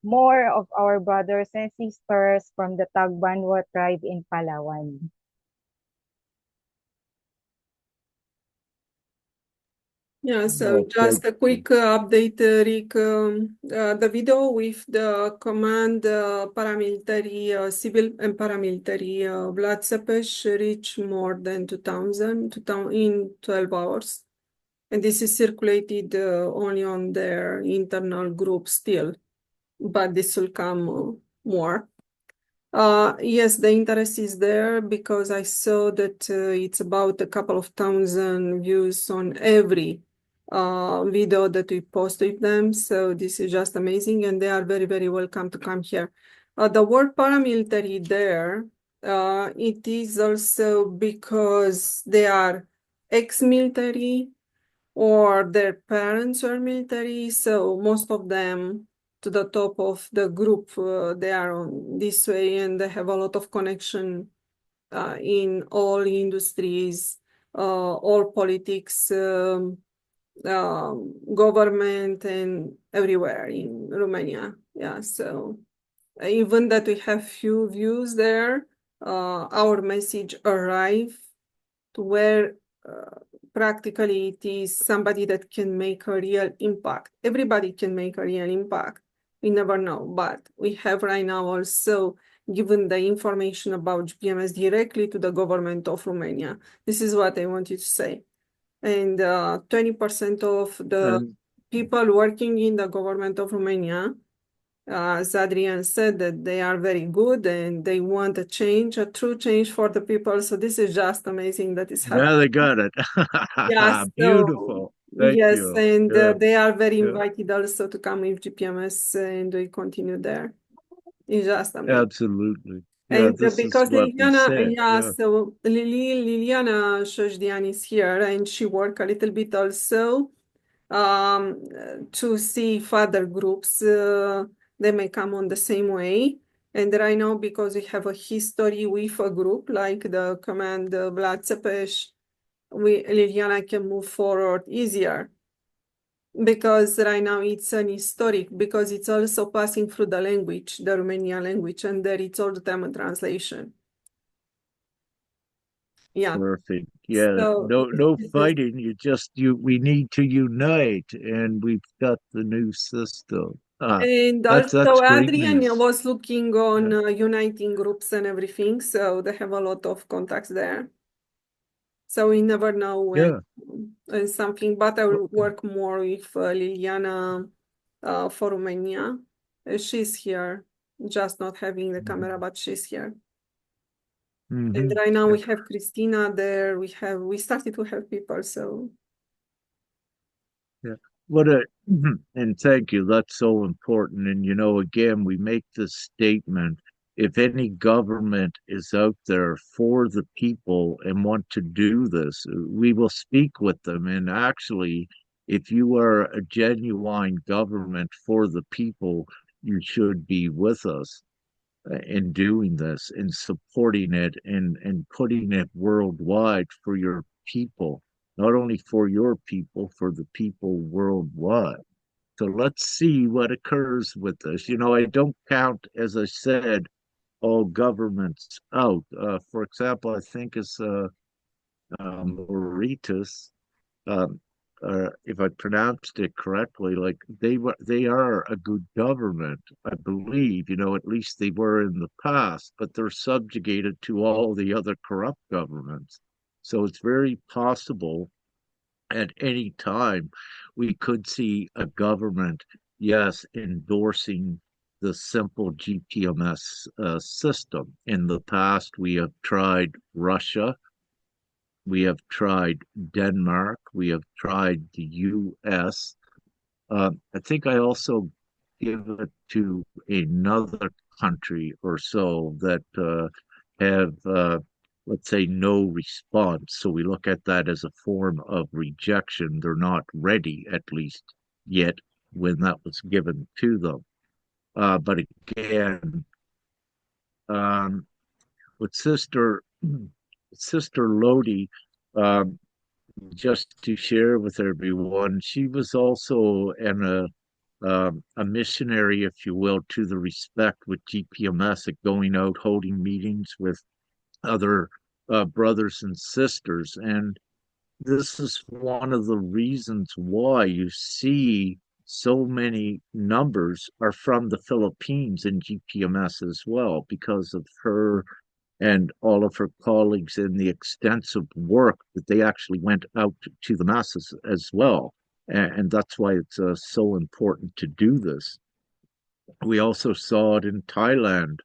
more of our brothers and sisters from the Tagbanwa tribe in Palawan. Yeah, so Well, just a quick update, Rick. The video with the command paramilitary, civil and paramilitary blood sepesh reached more than 2,000 in 12 hours. And this is circulated only on their internal group still, but this will come more. Yes, the interest is there because I saw that it's about a couple of thousand views on every video that we post with them. So this is just amazing, and they are very, very welcome to come here. The word paramilitary there, it is also because they are ex-military or their parents were military. So most of them to the top of the group, they are on this way, and they have a lot of connection in all industries, all politics, government, and everywhere in Romania. Yeah, so even that we have few views there, our message arrive to where practically it is somebody that can make a real impact. Everybody can make a real impact. We never know, but we have right now also given the information about GPMS directly to the government of Romania. This is what I wanted to say. And 20% of the people working in the government of Romania, as Adrian said, that they are very good and they want a change, a true change for the people. So this is just amazing that is happening. now they got it. Yes, Beautiful. Thank yes, you. and Yeah. they are very Yeah. invited also to come with GPMS, and we continue there. It's just amazing. Absolutely. Yeah, And this is because what we Liliana, said. yeah, Yeah. so Liliana Shojdian is here, and she work a little bit also to see if other groups they may come on the same way. And right now, because we have a history with a group like the command Vlad Țepeș, Liliana can move forward easier because right now it's an historic, because it's also passing through the language, the Romanian language, and there it's all the time a translation. Yeah. Perfect. Yeah. So No fighting. We need to unite, and we've got the new system. and That's also great Adrian news. was looking on uniting groups and everything, so they have a lot of contacts there. So we never know when something, but I will work more with Liliana for Romania. She's here. just not having the camera, but she's here. And Mhm. right now Yeah. we have Christina there. We started to have people, so Yeah. What a and thank you. That's so important. And you know, again, we make this statement. If any government is out there for the people and want to do this, we will speak with them. And actually, if you are a genuine government for the people, you should be with us in doing this and supporting it and putting it worldwide for your people, not only for your people, for the people worldwide. So let's see what occurs with this. You know, I don't count, as I said, all governments out. For example, I think it's Mauritius, um, if I pronounced it correctly, like they are a good government, I believe. You know, at least they were in the past, but they're subjugated to all the other corrupt governments. So it's very possible at any time we could see a government, yes, endorsing the simple GPMS system. In the past, we have tried Russia, we have tried Denmark. We have tried the US. I think I also give it to another country or so that have, let's say, no response. So we look at that as a form of rejection. They're not ready, at least yet, when that was given to them. But again, um, with Sister Lodi, um, just to share with everyone, she was also a missionary, if you will, to the respect with GPMS at going out, holding meetings with other brothers and sisters. And this is one of the reasons why you see so many numbers are from the Philippines in GPMS as well, because of her and all of her colleagues in the extensive work that they actually went out to the masses as well. And that's why it's so important to do this. We also saw it in Thailand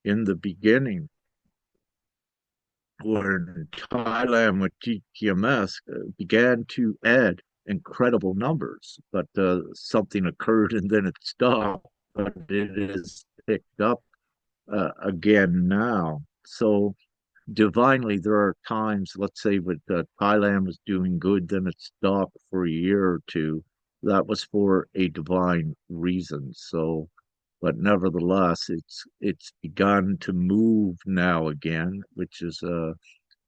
in the beginning, where in Thailand with GPMS began to add incredible numbers, but something occurred and then it stopped, but it is picked up again now. So divinely, there are times, let's say, with Thailand was doing good, then it stopped for a year or two. That was for a divine reason. So, but nevertheless, it's begun to move now again, which is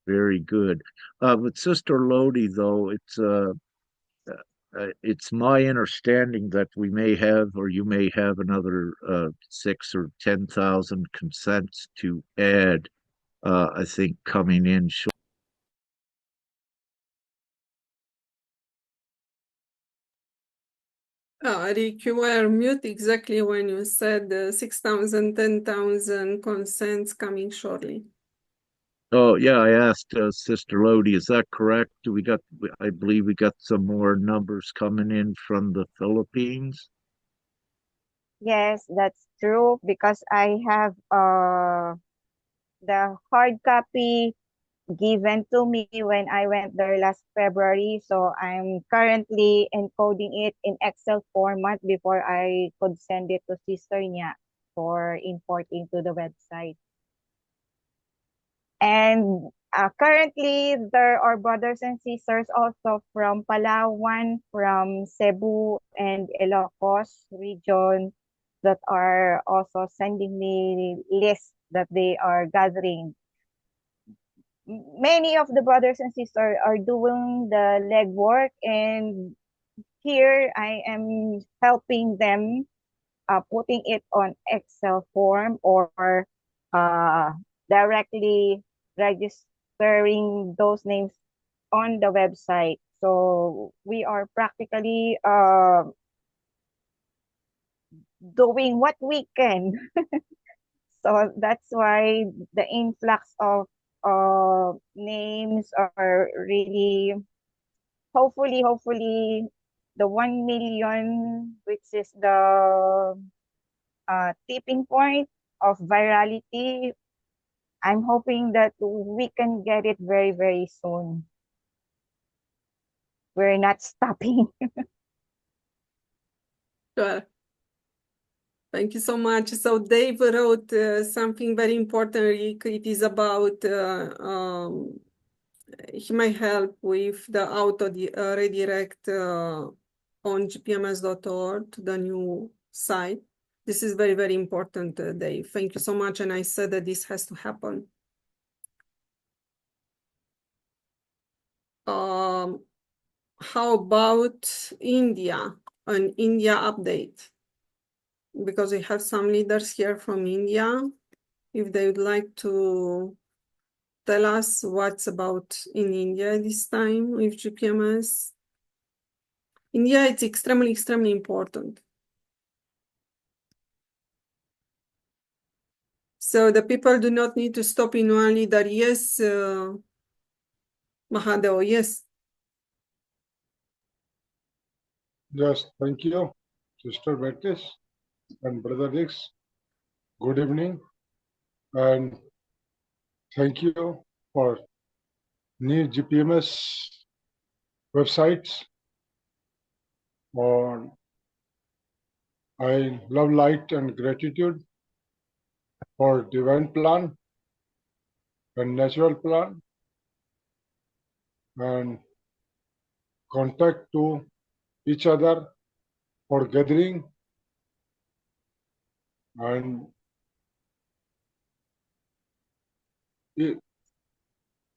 very good. With Sister Lodi, though, it's my understanding that we may have, or you may have, another 6 or 10,000 consents to add. I think coming in short. Rick, you were mute exactly when you said 6,000, 10,000 consents coming shortly. Oh yeah, I asked Sister Lodi, is that correct? I believe we got some more numbers coming in from the Philippines. Yes, that's true because I have the hard copy given to me when I went there last February. So I'm currently encoding it in Excel format before I could send it to Sister Nya for importing to the website. And currently, there are brothers and sisters also from Palawan, from Cebu and Ilocos region that are also sending me lists that they are gathering. Many of the brothers and sisters are doing the legwork, and here I am helping them putting it on Excel form or uh, directly registering those names on the website. So we are practically doing what we can. So that's why the influx of names are really hopefully the 1 million, which is the tipping point of virality. I'm hoping that we can get it very, very soon. We're not stopping. Sure. Thank you so much. So Dave wrote something very important, Rick. It is about he may help with the auto redirect on gpms.org, the new site. This is very, very important, Dave. Thank you so much. And I said that this has to happen. How about India? An India update? Because we have some leaders here from India. If they would like to tell us what's about in India this time with GPMS. India, it's extremely, extremely important. So the people do not need to stop in one leader. Yes, Mahadeo, yes. Yes, thank you, Sister Beatrice and Brother Dix. Good evening, and thank you for new GPMS websites on I love light and gratitude for divine plan and natural plan and contact to each other for gathering and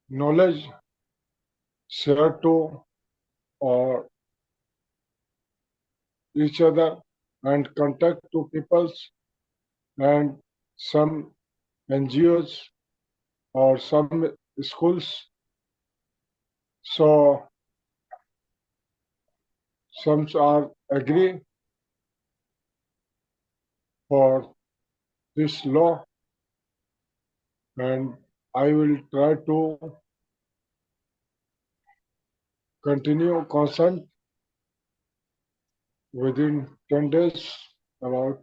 knowledge share to or each other and contact to peoples and some NGOs or some schools. So some are agree for this law, and I will try to continue consent within 10 days about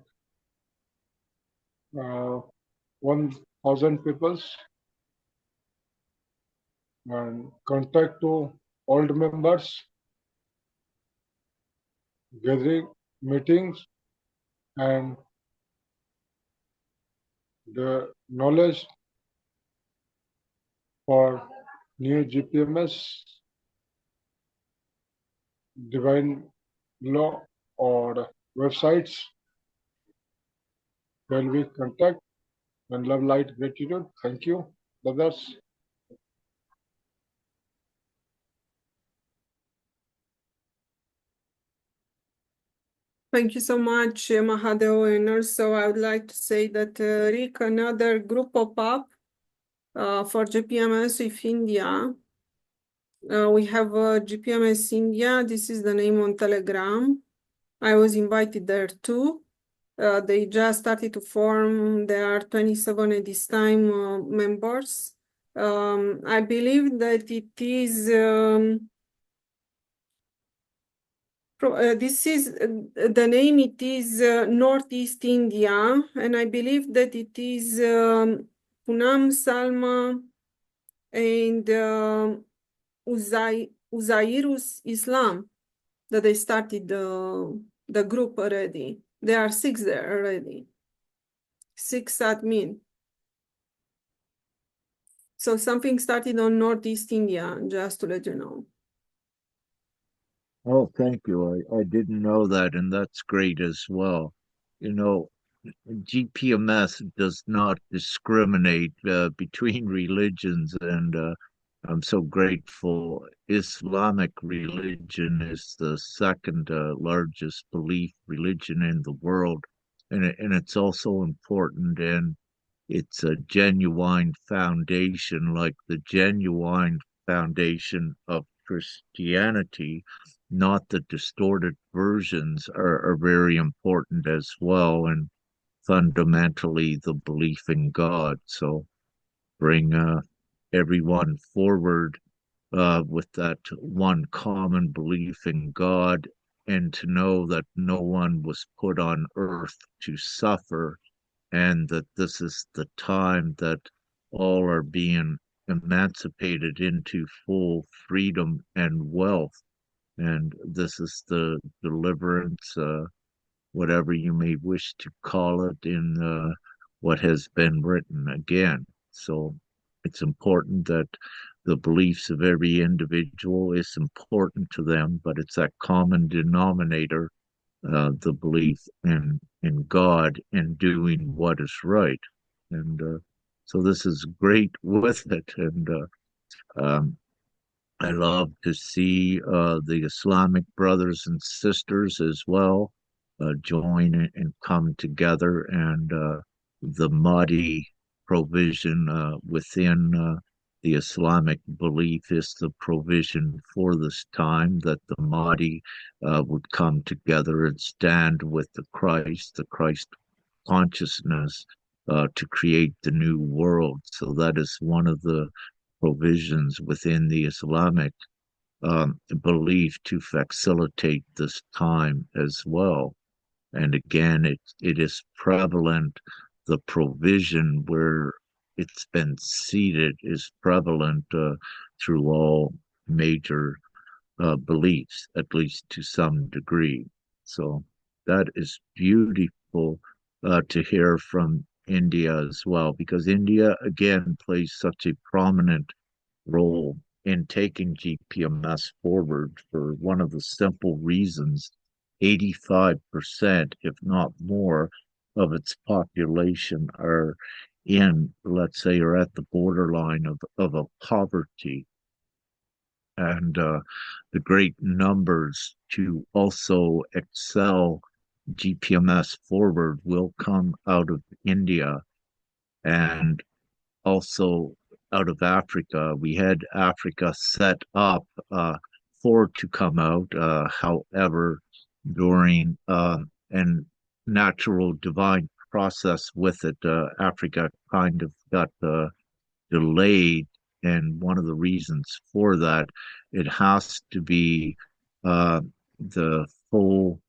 1,000 peoples and contact to old members, gathering meetings and the knowledge for new GPMS, divine law or websites will we contact and love light gratitude. Thank you, brothers. Thank you so much, Mahadeo. And also I would like to say that, Rick, another group pop-up for GPMS with India. We have GPMS India. This is the name on Telegram. I was invited there too. They just started to form. There are 27 at this time members. I believe that it is this is the name. It is Northeast India, and I believe that it is Punam, Salma, and Uzairus Islam that they started the group already. There are 6 there already. 6 admin. So something started on Northeast India, just to let you know. Oh, thank you. I didn't know that, and that's great as well. You know, GPMS does not discriminate between religions, and I'm so grateful. Islamic religion is the second largest belief religion in the world, and it's also important, and it's a genuine foundation, like the genuine foundation of Christianity, not the distorted versions are very important as well. And fundamentally the belief in God. So bring everyone forward with that one common belief in God and to know that no one was put on earth to suffer, and that this is the time that all are being emancipated into full freedom and wealth. And this is the deliverance, whatever you may wish to call it, in what has been written again. So it's important that the beliefs of every individual is important to them, but it's that common denominator, the belief in God and doing what is right. And so this is great with it. And I love to see the Islamic brothers and sisters as well join and come together, and the Mahdi provision within the Islamic belief is the provision for this time, that the Mahdi would come together and stand with the Christ consciousness, to create the new world. So that is one of the provisions within the Islamic belief to facilitate this time as well. And again, it is prevalent. The provision where it's been seated is prevalent through all major beliefs, at least to some degree. So that is beautiful to hear from India as well, because India again plays such a prominent role in taking GPMS forward for one of the simple reasons: 85%, if not more, of its population are in, let's say, are at the borderline of a poverty. And the great numbers to also excel GPMS forward will come out of India and also out of Africa. We had Africa set up for to come out. However, during an natural divine process with it, Africa kind of got delayed. And one of the reasons for that, it has to be the full,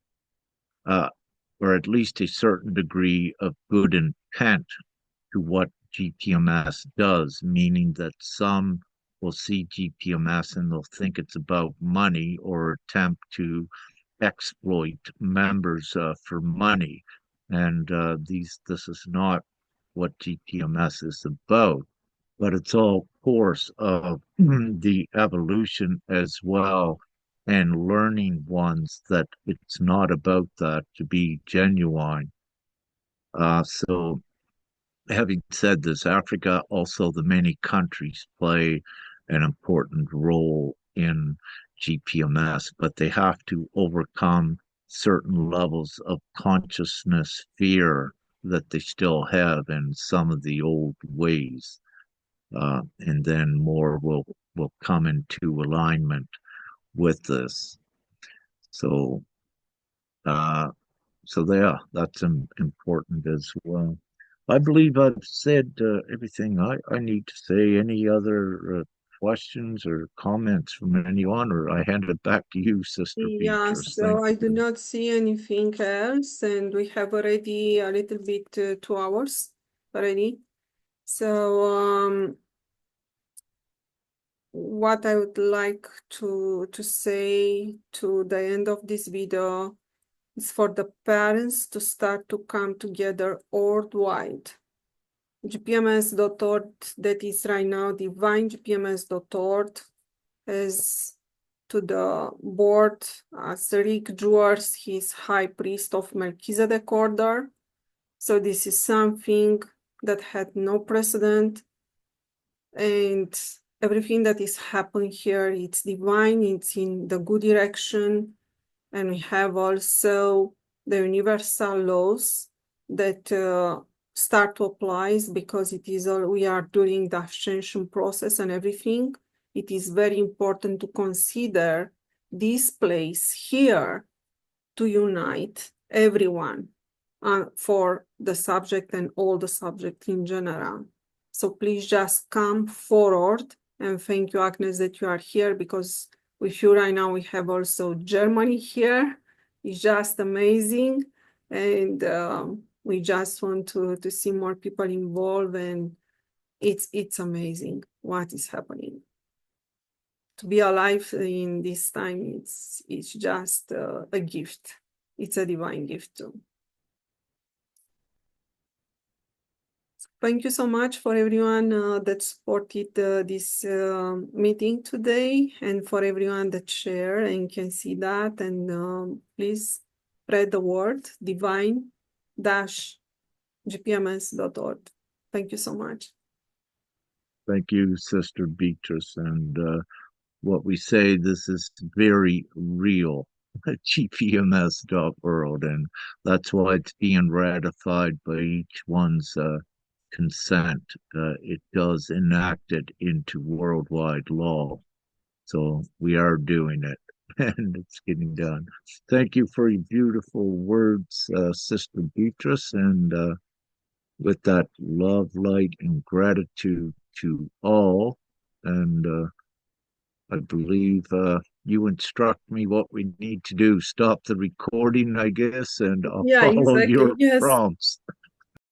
or at least a certain degree of good intent to what GPMS does, meaning that some will see GPMS and they'll think it's about money or attempt to exploit members for money. And this is not what GPMS is about, but it's all course of the evolution as well, and learning ones that it's not about that, to be genuine. So having said this, Africa, also the many countries play an important role in GPMS, but they have to overcome certain levels of consciousness fear that they still have in some of the old ways. And then more will come into alignment with this. So, that's important as well. I believe I've said everything I need to say. Any other questions or comments from anyone, or I hand it back to you, Sister Yeah, Beatrice. so Thank I do you. not see anything else, and we have already a little bit 2 hours already. So what I would like to say to the end of this video is for the parents to start to come together worldwide. GPMS.org, that is right now Divine-gpms.world, as to the board as Rick Dewars, he's High Priest of Melchizedek Order. So this is something that had no precedent, and everything that is happening here, it's divine, it's in the good direction. And we have also the universal laws that start to apply, because it is all, we are during the ascension process and everything. It is very important to consider this place here to unite everyone for the subject and all the subject in general. So please just come forward, and thank you, Agnes, that you are here, because with you right now we have also Germany here. is just amazing. And we just want to see more people involved, and it's amazing what is happening. To be alive in this time, it's just a gift. It's a divine gift too. Thank you so much for everyone that supported this meeting today, and for everyone that share and can see that. And please spread the word, divine-gpms.world. Thank you so much. Thank you, Sister Beatrice. And what we say, this is very real, gpms.world, and that's why it's being ratified by each one's consent. It does enact it into worldwide law. So we are doing it, and it's getting done. Thank you for your beautiful words, Sister Beatrice, and with that love, light, and gratitude to all. And I believe you instruct me what we need to do. Stop the recording, I guess, and I'll Yeah, follow exactly. your Yes. prompts.